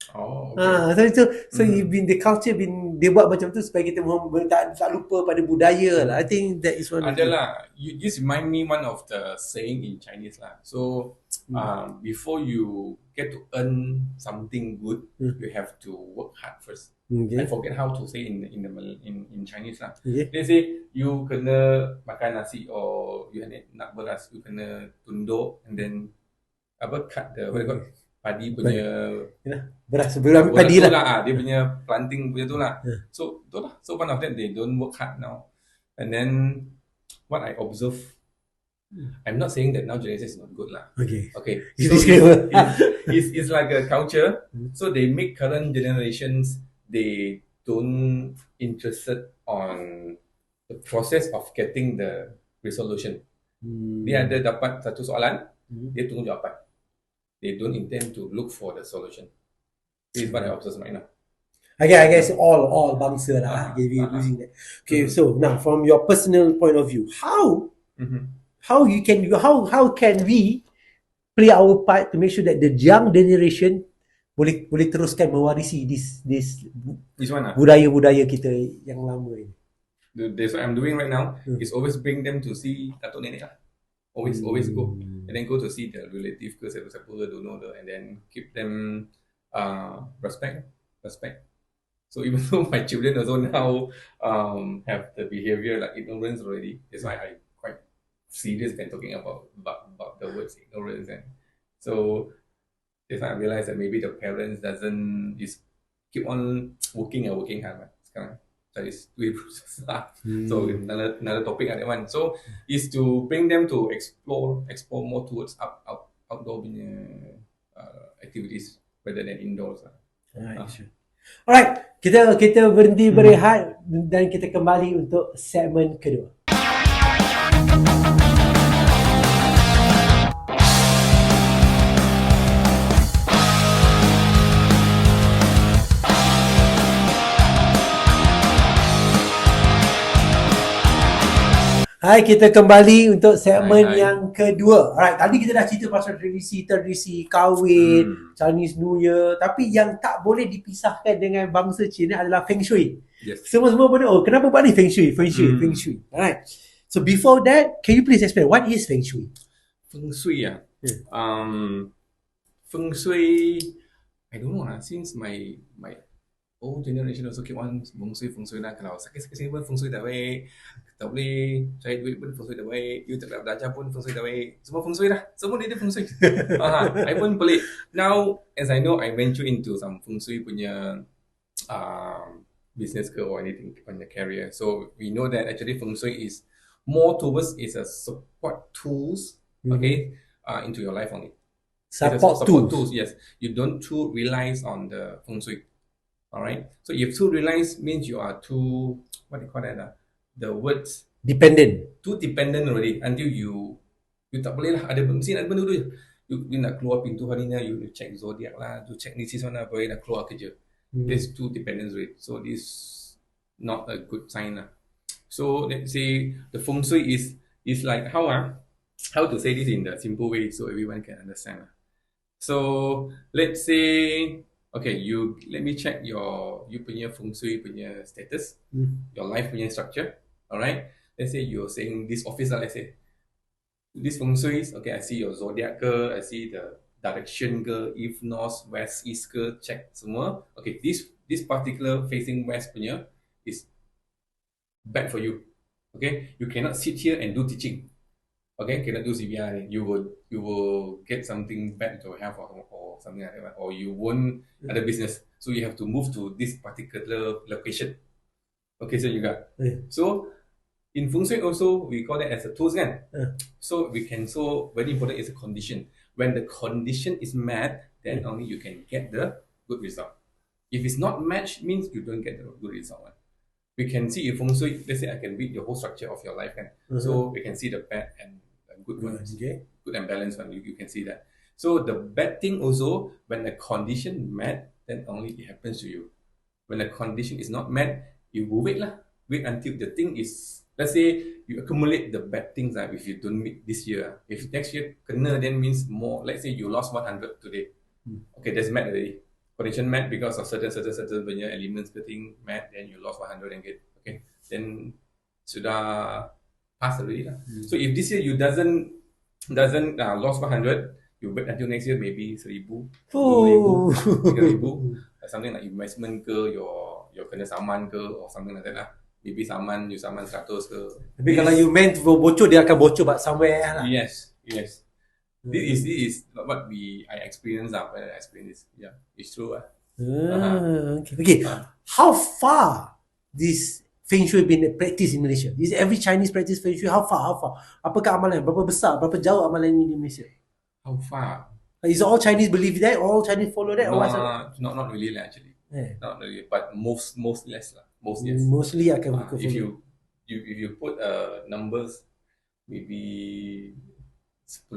So the culture dia buat macam tu supaya kita tak lupa pada budaya lah. I think that is one. Adalah, you just remind me one of the saying in Chinese lah. So before you get to earn something good, you have to work hard first. I forget how to say in Chinese lah. They say you kena makan nasi or you nak beras, you kena tunduk and then cut the padi punya beras padi lah. Dia punya planting punya tu lah. So tu lah. So one of them, they don't work hard now. And then what I observe, I'm not saying that now generation is not good lah. Okay. So it's like a culture. So they make current generations, they don't interested on the process of getting the resolution. Dia ada dapat satu soalan, dia tunggu jawapan. They don't intend to look for the solution. This is what I observe right now. I guess all bangsa lah. Using that. Okay, so now from your personal point of view, how can we play our part to make sure that the young generation boleh teruskan mewarisi this budaya-budaya kita yang lama ini. That's what I'm doing right now. Is always bring them to see datuk nenek lah. Always go and then go to see the relative ke siapa-siapa don't know and then keep them respect. So even though my children also now have the behavior like ignorance already, that's why I quite serious when talking about the words ignorance, and so that's why I realized that maybe the parents is keep on working hard sekarang. That is process lah. So another topic that one. So is to bring them to explore more towards outdoor punya activities rather than indoors lah. Sure. Alright, kita berhenti berehat dan kita kembali untuk segmen kedua. Hai, kita kembali untuk segmen yang kedua. Alright, tadi kita dah cerita pasal tradisi kahwin, Chinese New Year, tapi yang tak boleh dipisahkan dengan bangsa Cina adalah Feng Shui. Yes. Semua benda, kenapa buat ni Feng Shui. Alright. So before that, can you please explain what is Feng Shui? Feng Shui Feng Shui, I don't know since my old generation also keep on Feng Shui lah. Kalau sakit-sakit pun Feng Shui dah baik, tak boleh cari duit pun Feng Shui dah baik, you tak boleh belajar pun Feng Shui dah baik, semua Feng Shui dah, semua dia Feng Shui. I pun pelik. Now as I know, I venture into some Feng Shui punya business ke or anything on the career, so we know that actually Feng Shui is more towards is a support tools, into your life only. Support tools, yes. You don't too relies on the Feng Shui. Alright, so if too relies means you are too, what do you call that? The words too dependent already until you tak boleh lah. Ada benda tu you nak keluar pintu hari ni, you check zodiac lah, you check ni mana boleh nak keluar kerja. There's too dependent rate, so this not a good sign lah. So let's say the Feng Shui is like how to say this in the simple way so everyone can understand. So let's say, okay, let me check you punya Feng Shui punya status, your life punya structure. Alright, let's say you're saying this office, let's say this Feng Shui, okay, I see your zodiac ke, I see the direction ke, if north, west, east ke, check semua. Okay, this particular facing west punya is bad for you. Okay, you cannot sit here and do teaching. Okay, cannot do CPR. You will get something bad to health or something like that, or you won't ada business. So you have to move to this particular location. Okay, so you got. So in Feng Shui also we call that as a tools kan. So very important is a condition. When the condition is met, then only you can get the good result. If it's not matched, means you don't get the good result. We can see in Feng Shui, let's say I can read the whole structure of your life kan. So we can see the bad and good ones, good and balanced one. You can see that. So the bad thing also, when the condition met, then only it happens to you. When the condition is not met, you will wait until the thing is, let's say you accumulate the bad things if you don't meet this year. If next year kena, then means more. Let's say you lost 100 today. Okay, that's met already. Condition met because of certain punya elements thing met, then you lost 100 ringgit. Okay, then sudah pass already lah. So if this year you doesn't lost 100, you wait until next year maybe 1,000, 2,000, 3,000, something like investment ke, your kena saman ke or something like that lah. Maybe you saman 100 ke. Tapi kalau you meant bocor, dia akan bocor but somewhere lah. Yes. This is what I experienced when I experienced this. Yeah, it's true. Okay. How far this Feng Shui been practiced in Malaysia? Is every Chinese practice Feng Shui? How far? Apakah amalan? Berapa besar? Berapa jauh amalan ini di Malaysia? How far? Is all Chinese believe that? All Chinese follow that? Not really actually. Not really, but most less lah. Most yes. Mostly akan if you put numbers, maybe 10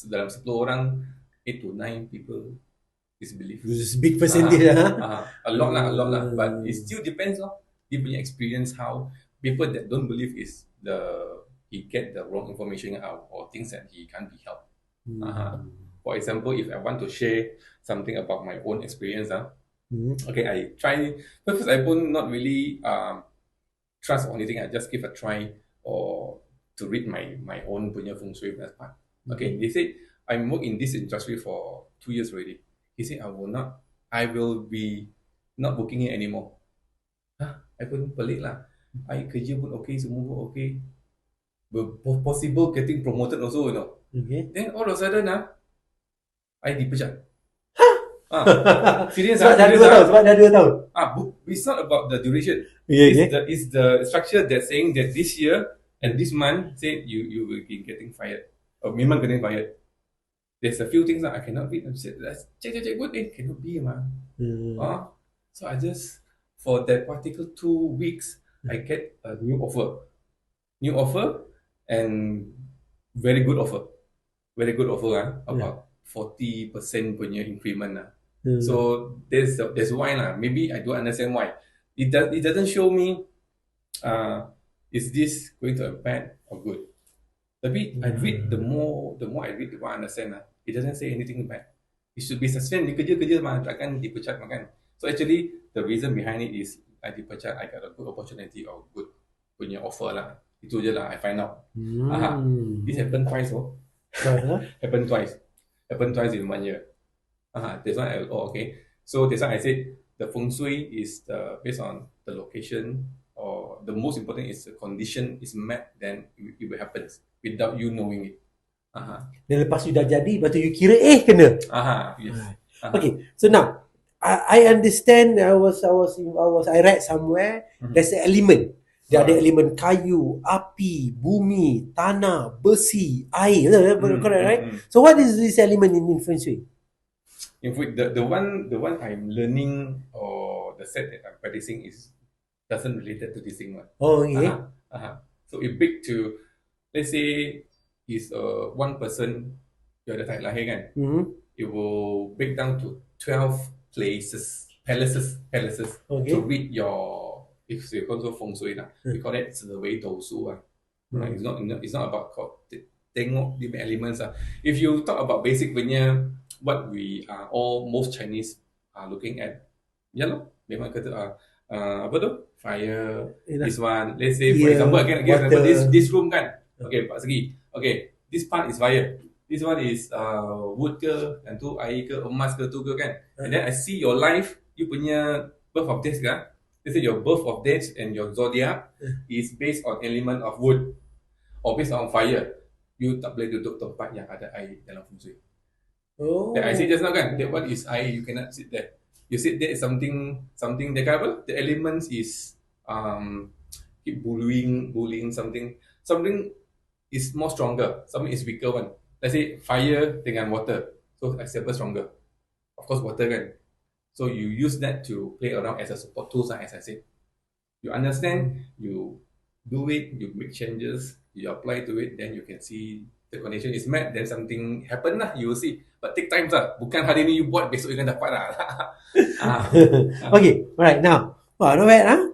dalam 10 orang 8 to 9 people disbelieve. It's a big percentage a lot lah. But it still depends on dia punya experience, how people that don't believe is he get the wrong information out or things that he can't be helped. For example, if I want to share something about my own experience, okay, I try. First, I won't not really trust on anything. I just give a try or to read my own punya feng shui part. Okay, they say I'm work in this industry for 2 years already. He said I will be not working here anymore. I pun pelik lah. I kerja pun okay, semua pun okay. Possible getting promoted also, you know. Okay. Then all of a sudden I dipecat. Serious sebab dah 2 tahun. It's not about the duration. Yeah. It's the structure that's saying that this year and this month say you will be getting fired. Or memang getting fired. There's a few things that I cannot read. I said, check good cannot be So I just for that particular 2 weeks I get a new offer and very good offer about 40% punya increment lah. So there's why lah. Maybe I don't understand why. It doesn't show me is this going to be bad or good. Tapi I read the more I read, the more I understand lah. It doesn't say anything bad. It should be sustained. Dia kerja mah takkan dipecat makan. So actually the reason behind it is I dipecat, I got a good opportunity or good punya offer lah. Itu je lah I find out. This happened twice Happened twice in 1 year. That's why okay. So that's why I said the feng shui is based on the location, or the most important is the condition is met, then it will happen without you knowing it. Dan lepas you dah jadi, lepas tu you kira kena. Yes. Okay, so now I understand. I read somewhere there's an element. Dia ada elemen kayu, api, bumi, tanah, besi, air. Correct, right? So what is this element in Feng Shui? In fact, the one I'm learning or the set that I'm practicing doesn't related to this thing one. Oh, okay. So it break to, let's say, is one person you ada tarik lahir kan? It will break down to 12 palaces okay, to read your. If you call it feng shui lah, we call it 紫微斗数ah. It's not about tengok the elements ah. If you talk about basic punya, what we are all most Chinese are looking at, memang kata apa tu? Fire. This one, let's say for example, again remember this room kan? Okay, Pak Segi. Okay, this part is fire. This one is wood ke, yang tu air ke, emas ke, tu ke kan? And then I see your life, you punya birth of this kan? They say your birth of dates and your zodiac is based on element of wood or based on fire. You tak boleh duduk tempat yang ada air dalam feng shui. That I say just now kan, that one is air, you cannot sit there. You sit there is something that apa? The elements is keep bullying something is more stronger, something is weaker one. Let's say fire dengan water, so siapa stronger? Of course water kan. So you use that to play around as a support tool, as I said. You understand, you do it, you make changes, you apply to it, then you can see the condition is met, then something happen lah, you will see. But take time lah. Bukan hari ni you buat, besok you akan dapat lah. Okay, alright, now. Not bad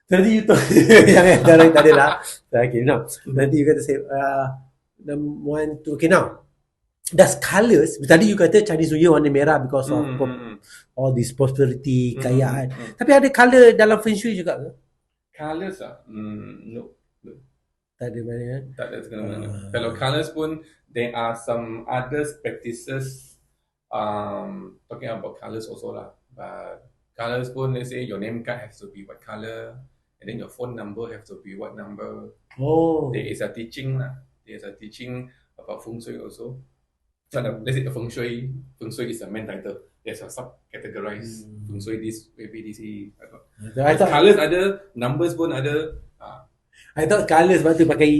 Nanti you talk yang tadi lah. Okay, now. Nanti you kata say, okay, now. Does colours, tadi you kata Chinese New Year warna merah because of all this prosperity, kekayaan. Tapi ada colour dalam Feng Shui juga ke? Colours no. Tak ada mana. Tak ada segala-mana. Kalau colours pun, there are some other practices talking about colours also lah. But colours pun, let's say your name card has to be what colour, and then your phone number has to be what number. There is a teaching lah. There is a teaching about Feng Shui also. So let's say the Feng Shui is the main title. There's a sub-categorized Feng Shui this, maybe this. Colours ada, numbers pun ada. I thought colours sebab tu pakai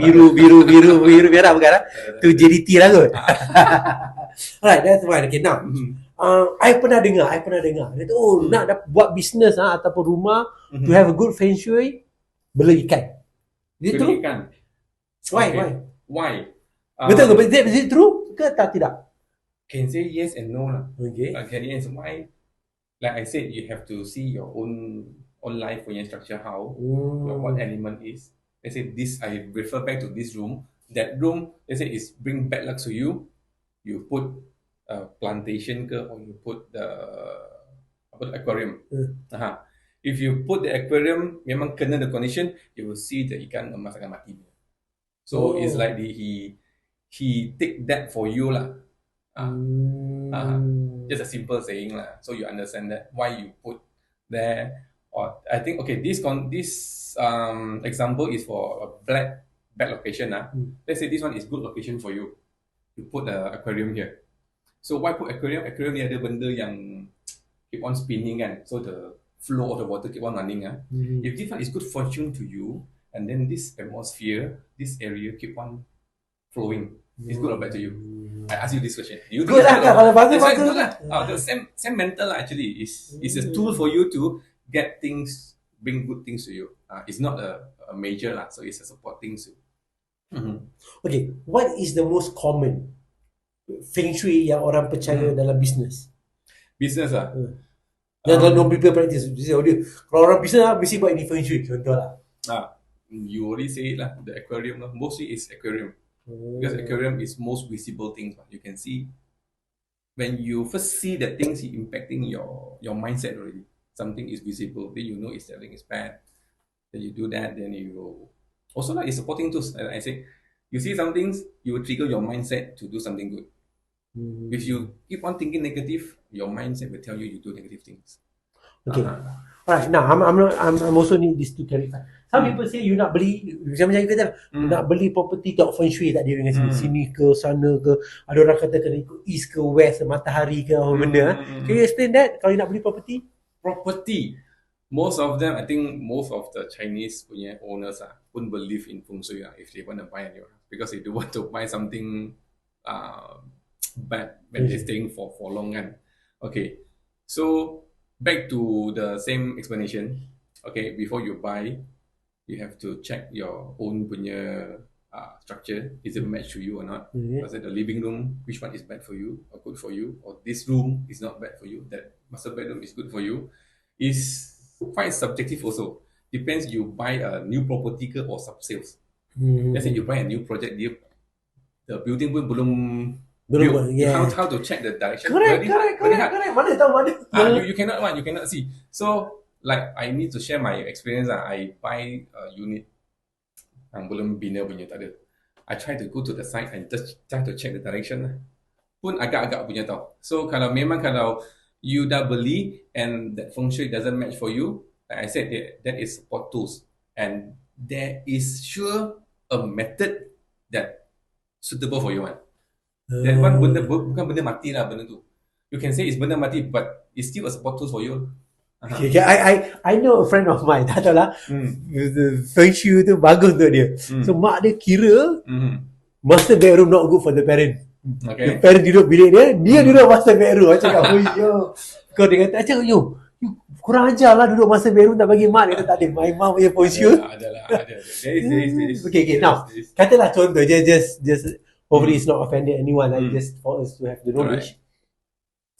biru merah bukan lah. Tu JDT lah kot. Alright, that's fine. Okay, now. I pernah dengar. Dia tu, nak buat bisnes ataupun rumah, to have a good Feng Shui, bela ikan. Is it true? Pendidikan. Why? Okay. Why? Why? Betul ke? Is it true ke tak tidak? Can say yes and no lah. Okay. Can you answer why? Like I said, you have to see your own life punya structure how, what element is. Let's say this, I refer back to this room. That room, let's say, is bring bad luck to you. You put a plantation ke, or you put the aquarium. If you put the aquarium, memang kena the condition, you will see the ikan emas akan mati. So it's like he take that for you lah. Just a simple saying lah. So you understand that why you put there. Or I think this example is for a bad location lah. Let's say this one is good location for you. You put the aquarium here. So why put aquarium? Aquarium ni ada benda yang keep on spinning kan. So the flow of the water keep on running ah. If this one is good fortune to you, and then this atmosphere, this area keep on flowing, it's good or bad to you? I ask you this question. Good lah, kalau bagus lah. The same mental lah, actually is a tool for you to get things, bring good things to you. It's not a major lah, so it's a support things. Okay, what is the most common Feng Shui yang orang percaya dalam business? Business lah. Yang dalam people practice. Kalau orang business lah, mesti buat ini Feng Shui. Contoh lah. You already say it lah. The aquarium lah. Mostly is aquarium. Because aquarium is most visible things. You can see when you first see that things impacting your mindset already. Something is visible, then you know it's something is bad. Then you do that, then you also like it's supporting tools. I say you see some things, you will trigger your mindset to do something good. If you keep on thinking negative, your mindset will tell you do negative things. Okay. Alright, now I'm also need this to clarify. Some people say you nak beli, macam you kata, nak beli property tak Feng Shui tak dia dengan sini ke sana ke. Ada orang kata kena ikut east ke west, matahari ke apa benda. Can you explain that kalau you nak beli property? Property, most of them, I think most of the Chinese punya owners wouldn't believe in Feng Shui if they want to buy a new house, because they don't want to buy something bad when they're staying for long kan. Okay, so back to the same explanation. Okay, before you buy, you have to check your own punya structure. Is it match to you or not? Was it the living room? Which one is bad for you or good for you? Or this room is not bad for you. That master bedroom is good for you. Is quite subjective also. Depends you buy a new property ke or sub-sales. Let's say you buy a new project, the building pun belum built. How to check the direction? Correct. Mana tahu mana? You cannot see. So like I need to share my experience. I buy a unit yang belum bina punya, tak ada. I try to go to the site and just try to check the direction. Pun agak-agak punya tau. So kalau you dah beli and that Feng Shui doesn't match for you, like I said, that is support tools. And there is sure a method that suitable for you one. That one bukan benda mati lah benda tu. You can say it's benda mati, but it's still a support tools for you. Okay, I know a friend of mine, tak tahu lah. Feng Shui tu bagus untuk dia. So mak dia kira master bedroom not good for the parent. Okay. The parent duduk bilik dia duduk master bedroom. Macam kat kau dia kata, macam you kurang ajar lah duduk master bedroom tak bagi mak. Dia kata tak ada, my mom punya Feng Shui. Ada. Okay, now katalah contoh, just hopefully it's not offended anyone, just for us to have the knowledge.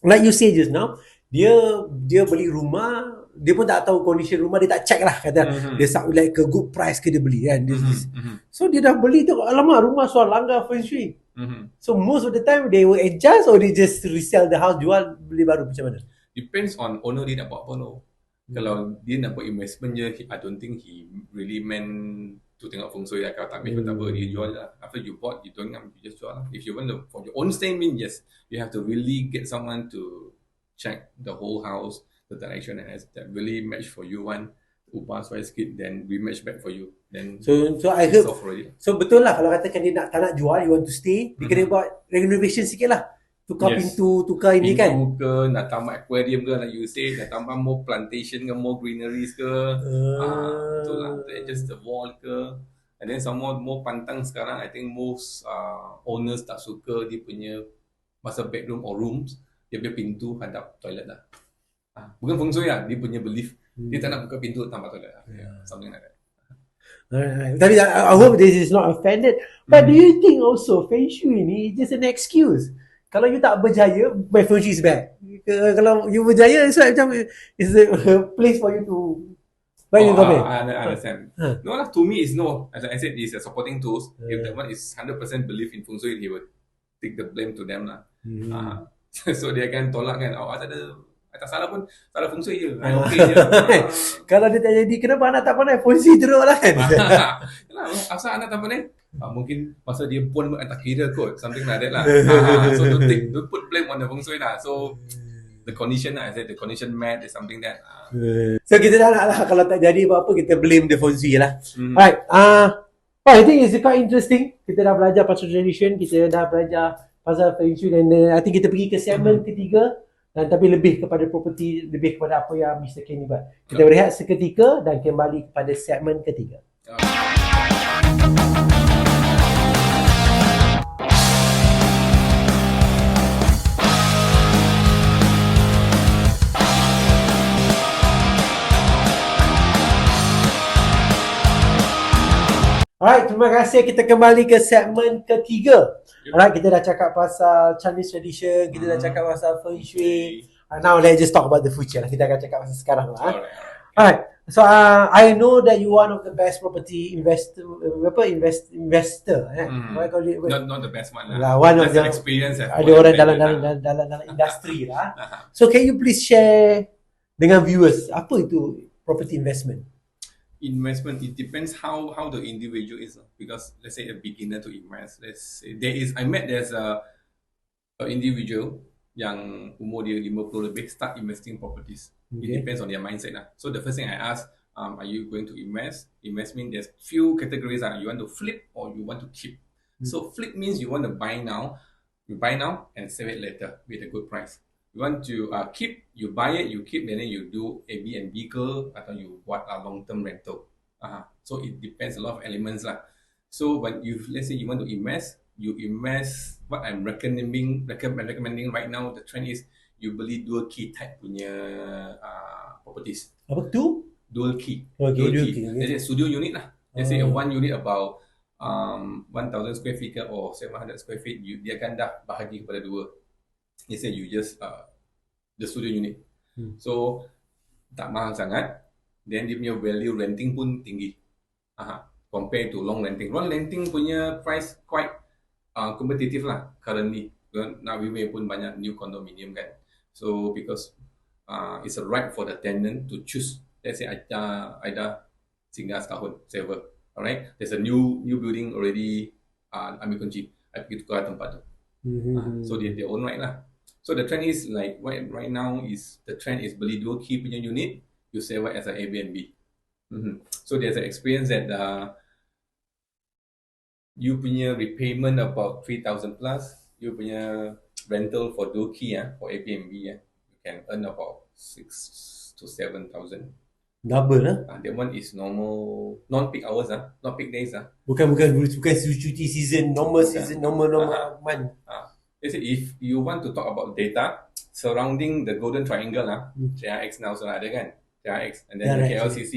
Like you say just now, dia beli rumah, dia pun tak tahu condition rumah, dia tak check lah, kata dia like ke good price ke dia beli kan. So dia dah beli tu, alamak rumah soal langgar Feng Shui. So most of the time they will adjust or they just resell the house, jual beli baru, macam mana? Depends on owner dia nak buat apa no. Kalau dia nak buat investment je, I don't think he really meant to tengok Feng Shui lah. Kalau tak match pun tak apa, dia jual lah. After you bought, you don't you just jual lah. If you want to, for your own statement, yes, you have to really get someone to check the whole house, the direction that really match for you one. Ubah sikit, then we match back for you. Then so I heard, so betul lah kalau katakan dia tak nak jual, you want to stay, dia kena buat renovation sikit lah. Tukar pintu, tukar ini kan. Pintu ke, nak tambah aquarium ke, like you say, nak tambah more plantation ke, more greeneries ke. Betul lah. Just the wall ke. And then some more pantang sekarang, I think most owners tak suka dia punya master bedroom or rooms, dia punya pintu hadap toilet lah. Bukan Feng Shui lah, dia punya belief. Dia tak nak buka pintu tambah toilet lah. Something like that. Tapi I hope this is not offended. But do you think also Feng Shui ni just an excuse? Kalau you tak berjaya, my Feng Shui is bad. Kalau you berjaya, it's like macam it's a place for you to. I understand. No lah, to me is no. As I said, it's a supporting tools. If the one is 100% believe in Feng Shui, he will take the blame to them lah. So dia akan tolak kan. Tak salah pun, salah Feng Shui je. Okay je. Kalau dia tak jadi, kenapa anak tak pandai? Feng Shui teruk lah kan. Yalah, asal anak tak pandai? Mungkin masa dia pun tak kira kot, something like that lah. So don't put blame on the Feng Shui lah. So the condition lah, I said the condition met is something that. So kita dah nak lah, kalau tak jadi apa-apa kita blame the Feng Shui lah. Alright, I think it's quite interesting. Kita dah belajar pasal tradition, kita dah belajar pasal Feng Shui, dan I think kita pergi ke segmen ketiga, dan tapi lebih kepada property, lebih kepada apa yang Mr. Ken ni buat. Kita berehat seketika dan kembali kepada segmen ketiga. Alright, terima kasih. Kita kembali ke segmen ketiga. Alright, kita dah cakap pasal Chinese tradition, kita dah cakap pasal Feng Shui. Now let's just talk about the future lah. Kita akan cakap pasal sekarang lah. Alright, so I know that you one of the best property investor. What I call it? Not the best one lah. One of the experience. Ada orang dalam industri lah. So can you please share dengan viewers apa itu property investment? Investment, it depends how the individual is, because let's say a beginner to invest, let's say there's a individual yang umur dia 50 lebih start investing properties. It depends on their mindset lah. So the first thing I ask, are you going to invest? Invest means there's few categories lah. You want to flip or you want to keep. So flip means you want to buy now, you buy now and sell it later with a good price. You want to keep, you buy it, you keep, and then you do Airbnb ke, atau you buat a long-term rental. So it depends a lot of elements lah. So when let's say you want to invest, you invest. What I'm recommending right now, the trend is you beli dual key type punya properties. Apa tu? Dual key. Okay, dual key. Let's say studio unit lah. Let's say one unit about 1,000 square feet or 700 square feet, dia akan dah bahagi kepada dua. Let's say you just the studio unit. So tak mahal sangat. Then dia punya value renting pun tinggi. Compare to long renting. Long renting punya price quite competitive lah currently. Now we pun banyak new condominium kan. So because it's a right for the tenant to choose. Let's say ada singgah setahun sewa. Alright, there's a new building already. Ambil kunci, I pergi tukar tempat tu. So they own right lah. So the trend is like right now is the trend is beli dual key punya unit, you sewa as an Airbnb. So there's an experience that you punya repayment about 3,000 plus, you punya rental for dual key for Airbnb you can earn about 6,000 to 7,000. Double lah. That one is normal, non-peak hours not peak days Bukan cuti season, normal season, normal month. If you want to talk about data surrounding the Golden Triangle TRX now sudah ada kan, TRX, and then the KLCC,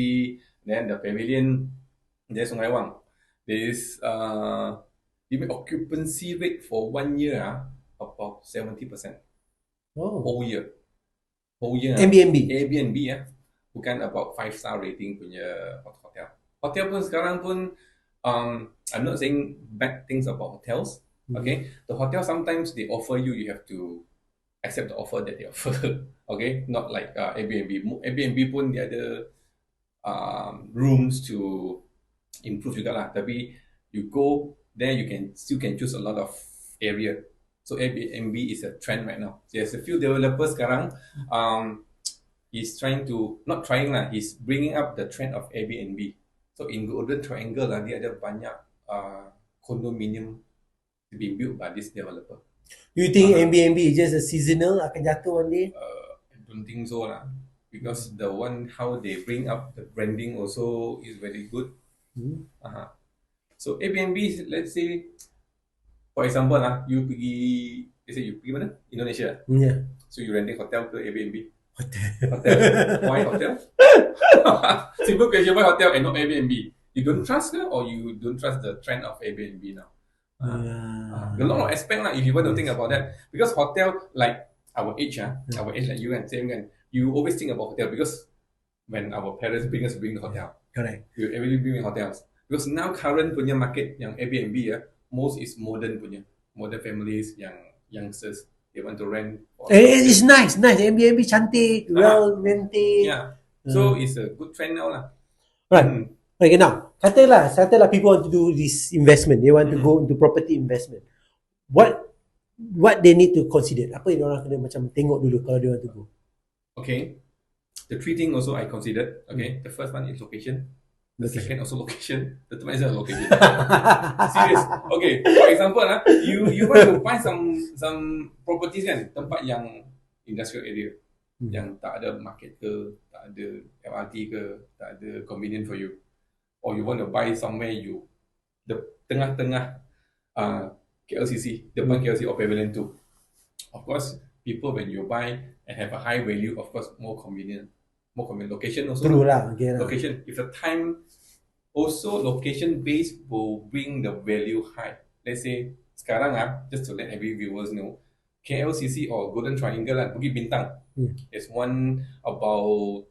then the Pavilion, then Sungai Wang. There is even occupancy rate for 1 year about 70%. Whole year. Airbnb bukan about 5-star rating punya hotel. Hotel pun sekarang pun I'm not saying bad things about hotels. Okay, the hotel sometimes they offer you have to accept the offer that they offer. Okay, not like Airbnb. Airbnb pun dia ada rooms to improve juga lah. Tapi you go there, you can still choose a lot of area. So Airbnb is a trend right now. There's a few developers sekarang. He's trying to he's bringing up the trend of Airbnb. So in Golden Triangle dia ada banyak condominium being built by this developer. You think Airbnb is just a seasonal, akan jatuh one day? I don't think so lah, because the one how they bring up the branding also is very good. So Airbnb, let's say for example you pergi mana? Indonesia. So you renting hotel ke Airbnb? Hotel. Why hotel? Simple question, why hotel and not Airbnb? You don't trust her, or you don't trust the trend of Airbnb now. A lot of aspect lah, if you want to think about that, because hotel like our age, our age like you and same kan, you always think about hotel because when our parents bring us bring the hotel, Correct. you every bring hotels because now current punya market yang Airbnb most is modern families yang youngsters they want to rent. It's nice. Airbnb cantik, well maintained. Yeah, so it's a good trend now lah. Right. Okay, now katalah people want to do this investment, they want to go into property investment. What they need to consider? Apa yang orang kena macam tengok dulu kalau they want to go? Okay, the three things also I considered. Okay, the first one is location. The second also location. The third one is location. Serious. Okay, for example you want to find some properties kan, tempat yang industrial area, yang tak ada market ke, tak ada LRT ke, tak ada convenient for you, or you want to buy somewhere the tengah-tengah KLCC, depan KLCC or Pavilion 2. Of course, people when you buy and have a high value, of course more convenient location also. True lah. Okay, location. If the time also location based will bring the value high. Let's say sekarang just to let every viewers know, KLCC or Golden Triangle Bukit Bintang is one about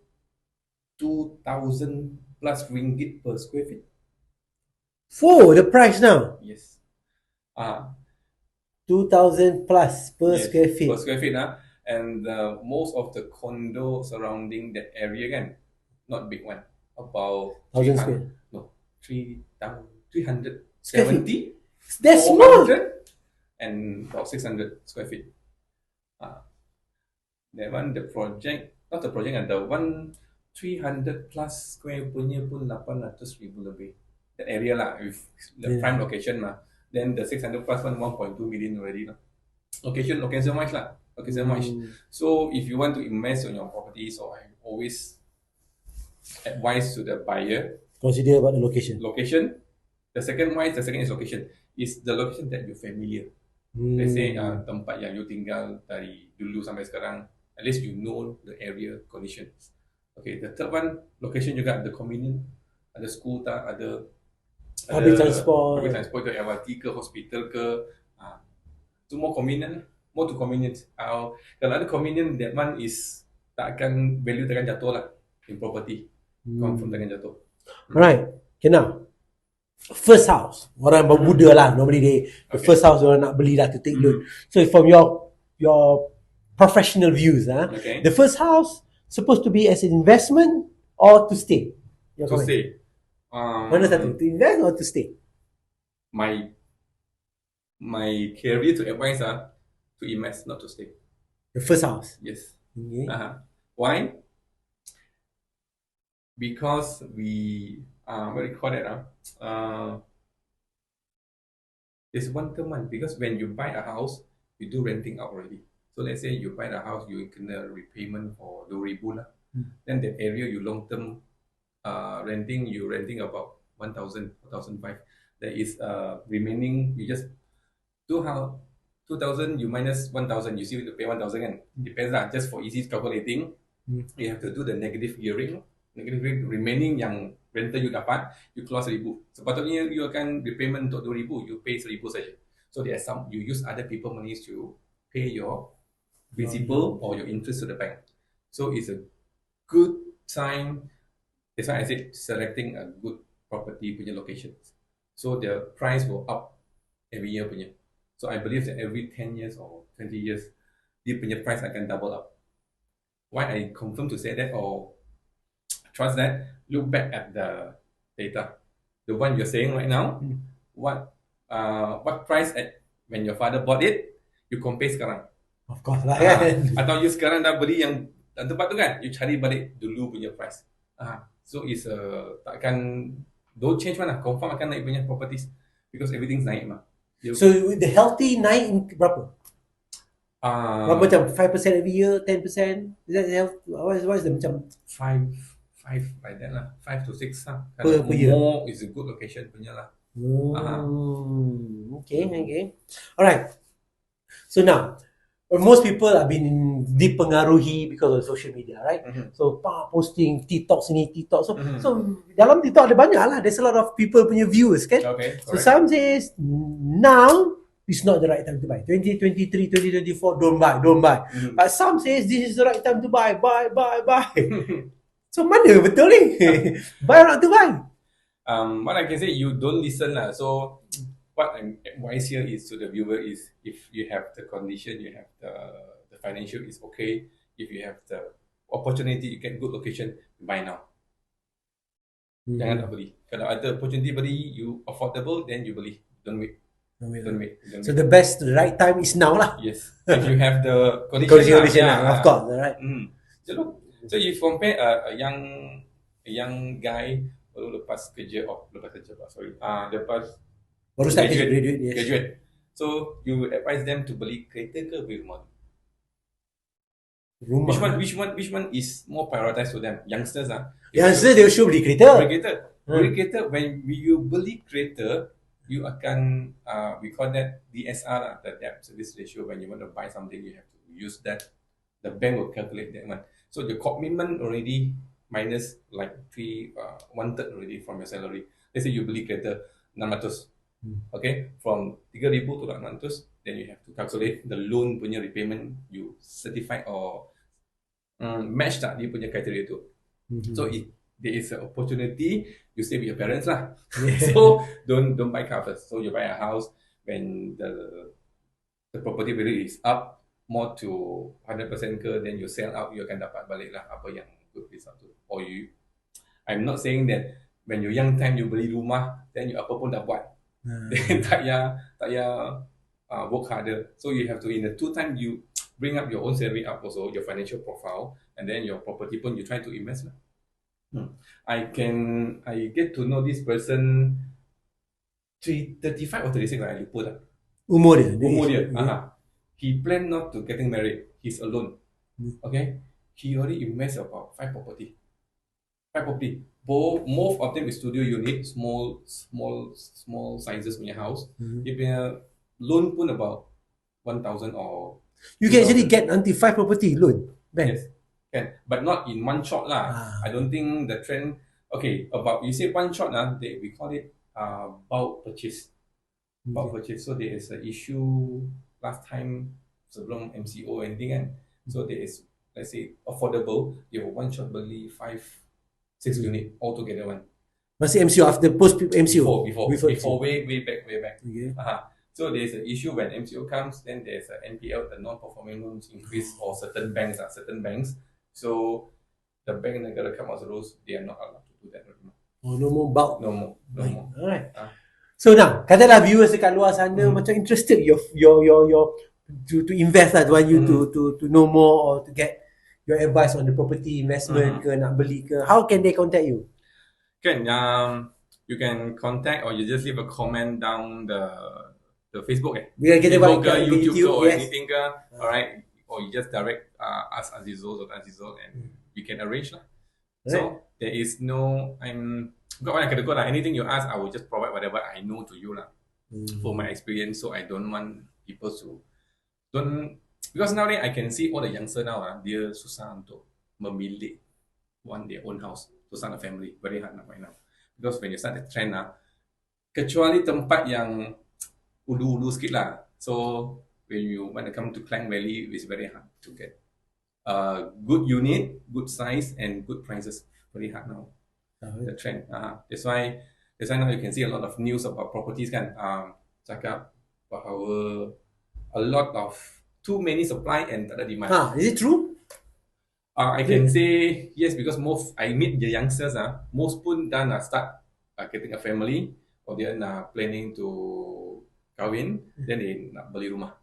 2,000 plus ringgit per square feet. For the price now? Yes. 2,000 plus per square feet. Per square feet and most of the condo surrounding that area kan, not big one, about 1,000 square. No, 370. That's small. And about 600 square feet. That one the one 300 plus square punya pun 800,000 lebih. That area lah with the prime location lah. Then the 600 plus one 1.2 million already lah. Location wise lah. So if you want to invest on your properties, so I always advise to the buyer, consider about the location. The second is location. Is the location that you're familiar. Let's say tempat yang you tinggal dari dulu sampai sekarang, at least you know the area conditions. Okay, the third one, location juga ada convenient, ada school tak, ada public transport ke, LRT ke, hospital ke, itu more convenient, more to convenient. Kalau ada convenient, that one is takkan jatuh lah in property, confirm takkan jatuh. Alright, okay, now first house, orang bermuda lah normally the first house orang nak beli lah to take loan. So from your professional views, the first house supposed to be as an investment or to stay? To stay. Mana satu? To invest or to stay? My career to advise to invest, not to stay. The first house? Yes. Okay. Why? Because we what do you call that? It's one term one, because when you buy a house, you do renting out already. So let's say you buy the house, you kena repayment for 2,000 lah. Then that area you long term renting about 1,000, 1,500. There is remaining, you just 2,000 you minus 1,000, you still need to pay 1,000 kan? Depends lah, just for easy calculating, you have to do the negative gearing. Remaining yang rental you dapat, you keluar 1,000. Sepatutnya you akan repayment untuk 2,000, you pay 1,000 saja. So there's some, you use other people money to pay your principal or your interest to the bank. So it's a good time. That's why I said selecting a good property punya location. So the price will up every year punya. So I believe that every 10 years or 20 years, dia punya price akan double up. Why I confirm to say that or trust that? Look back at the data. The one you're saying right now, what price at when your father bought it, you compare sekarang. Of course lah kan. Atau you sekarang dah beli yang tempat tu kan, you cari balik dulu punya price. So it's takkan don't change mana, confirm akan naik punya properties because everything's naik mah. So the healthy naik berapa? Berapa macam 5% every year, 10%? Is that health? What is the macam 5 like that lah, 5 to 6 lah. Per year. More is a good location punya lah. Okay. Alright. So now, most people have been dipengaruhi because of social media, right? So posting TikTok sini, TikTok. So dalam TikTok ada banyak lah. There's a lot of people punya viewers, kan? Okay, So correct. some says now it's not the right time to buy. 2023, 2024, don't buy. But some says this is the right time to buy. So mana betul ni? Buy or not to buy? What I can say, you don't listen lah. So what I'm advice here is to the viewer is, if you have the condition, you have the financial is okay. If you have the opportunity, you get good location, buy now. Jangan tak beli. Kalau ada opportunity beli, you affordable, then you beli. Don't wait. So the best, the right time is now lah. Yes. If you have the condition of course, right? So you compare a young guy baru lepas kerja, Baru start graduate. yes. So you advise them to beli kereta ke beli rumah? Which one is more prioritized to them? Youngsters Youngsters, they should beli kereta. Beli kereta. When you beli kereta, you akan we call that DSR lah, the debt service ratio. When you want to buy something, you have to use that. The bank will calculate that one. So the commitment already minus like 1/3 already from your salary. Let's say you beli kereta 600. Okay, from 3,000 to 600, then you have to calculate the loan punya repayment, you certify or match tak dia punya criteria tu. So if there is an opportunity, you stay with your parents lah. So don't buy car first. So you buy a house when the property value is up more to 100% ke, then you sell out, you akan dapat balik lah apa yang good result tu. Or I'm not saying that when you young time you beli rumah, then you apa pun dah buat. Then tak payah work harder. So you have to, in the 2 time, you bring up your own salary up also, your financial profile, and then your property pun you try to invest lah. I get to know this person 35 or 36 lah, I lupa dah. Umur dia. He planned not to getting married. He's alone. Okay, he already invest about 5 property. Most of them is studio unit, small sizes punya house. Dia punya loan pun about 1,000 or you can actually get until 5 property loan. Yes, can, but not in one shot lah. I don't think the trend. Okay, about you say one shot lah, we call it bulk purchase. So there is an issue last time sebelum MCO anything kan. So there is, let's say, affordable. You have one shot beli 5-6 unit all together one. Masih MCO after post MCO? Before way back. Okay. So there's an issue when MCO comes, then there's a NPL, the non-performing loans increase, or certain banks. So the bank negara come out rules, they are not allowed to do that anymore. Oh, no more bulk. No more. Alright. So now, katalah viewers dekat luar sana macam interested your to invest lah, want you to know more or to get your advice on the property investment ke, nak beli ke, how can they contact you? You can contact, or you just leave a comment down the Facebook Facebook ke, YouTube ke, or yes. anything ke, alright, or you just direct us Azizul and we can arrange lah. Right. So there is no, anything you ask, I will just provide whatever I know to you lah. For my experience, so I don't want people to because nowadays I can see all the youngster now dia susah untuk memilih their own house to start a family, very hard right now. Because when you start the trend kecuali tempat yang ulu-ulu sikit lah. So when you want to come to Klang Valley, it's very hard to get good unit, good size, and good prices. Very hard now. The trend. That's why now you can see a lot of news about properties kan. Cakap bahawa a lot of too many supply and tak ada demand. Is it true? I can say yes, because most I meet the youngsters most pun dah nak start getting a family, or dia nak planning to kahwin, then they nak beli rumah.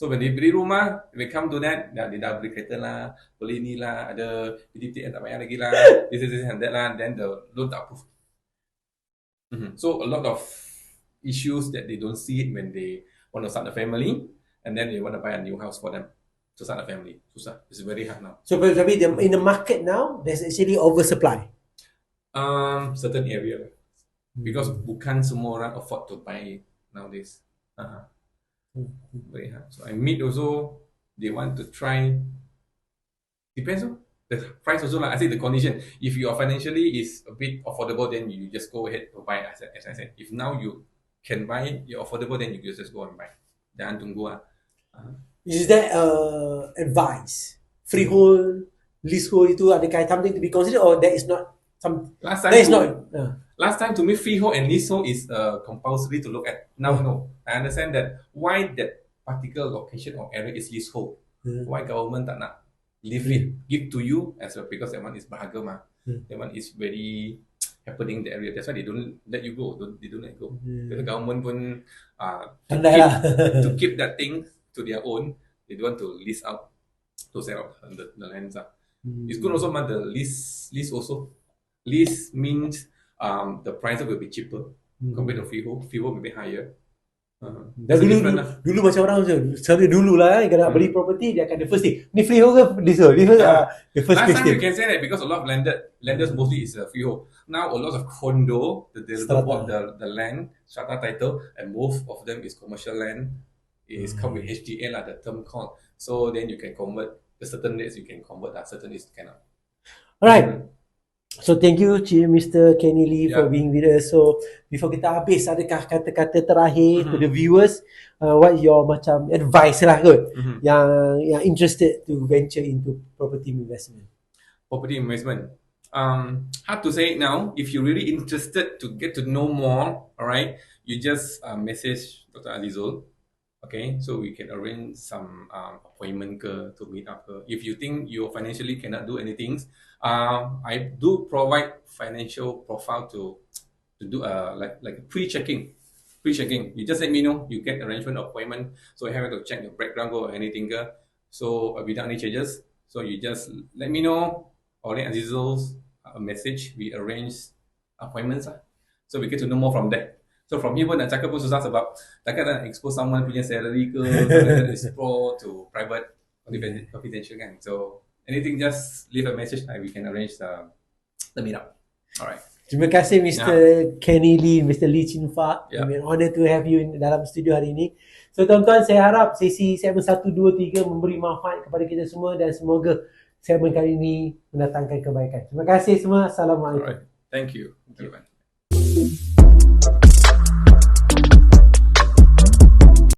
So when they beli rumah, they come to that, dia dah beli kereta lah, beli ni lah, ada PDT yang tak payah lagi lah, this and that lah, then the loan tak approve. So a lot of issues that they don't see it when they want to start a family, and then they want to buy a new house for them to start a family. Susah. It's very hard now. So tapi in the market now, there's actually oversupply. Certain area, because bukan semua orang afford to buy nowadays. Very hard. So I meet also they want to try. Depends on the price also lah. I say the condition. If your financially is a bit affordable, then you just go ahead to buy. As I said, if now you can buy, you're affordable, then you just go and buy. Jangan tunggu lah. Is that advice? Freehold, leasehold itu adakah something to be considered, or that is not some? Last time to me, freehold and leasehold is compulsory to look at. Now no, I understand that why that particular location or area is leasehold. Why government tak nak give to you as well, because that one is berharga mah. That one is very happening in the area. That's why they don't let you go. They don't let go. Because the government pun to keep that thing to their own, they don't want to lease out to sell out the lands. It's good also, but the lease also. Lease means the price will be cheaper compared to freehold. Freehold will be higher. Dulu macam orang macam dulu lah kalau nak beli property, dia akan the first thing, ni freehold ke leasehold? The first last question. time you can say that because a lot of lenders mostly is freehold. Now a lot of condo, the developer bought the land, strata title, and most of them is commercial land. Is come with HDA lah, the term called. So then you can convert the certain rates, you can convert certain rates cannot. Alright. So thank you Mr. Kenny Lee for being with us. So before kita habis, adakah kata-kata terakhir to the viewers, what your macam advice lah kot, yang interested to venture into property investment? Property investment. Hard to say it now. If you're really interested to get to know more, alright, you just message Dr. Azizul. Okay, so we can arrange some appointment to meet up. If you think you financially cannot do anything, I do provide financial profile to do like pre-checking. You just let me know. You get arrangement appointment. So I have to check your background or anything. So without any changes. So you just let me know. Or Azizul's message. We arrange appointments. So we get to know more from there. So from here pun nak cakap pun susah sebab takkan nak expose someone punya salary ke, explore to private confidential kan. So anything, just leave a message and we can arrange the meetup. Alright. Terima kasih Mr. Kenny Lee, Mr. Lee Chin Fa. It's an honor to have you dalam studio hari ini. So tuan-tuan, saya harap sesi segmen 1, 2, 3 memberi manfaat kepada kita semua dan semoga segmen kali ini mendatangkan kebaikan. Terima kasih semua. Assalamualaikum. Alright. Thank you.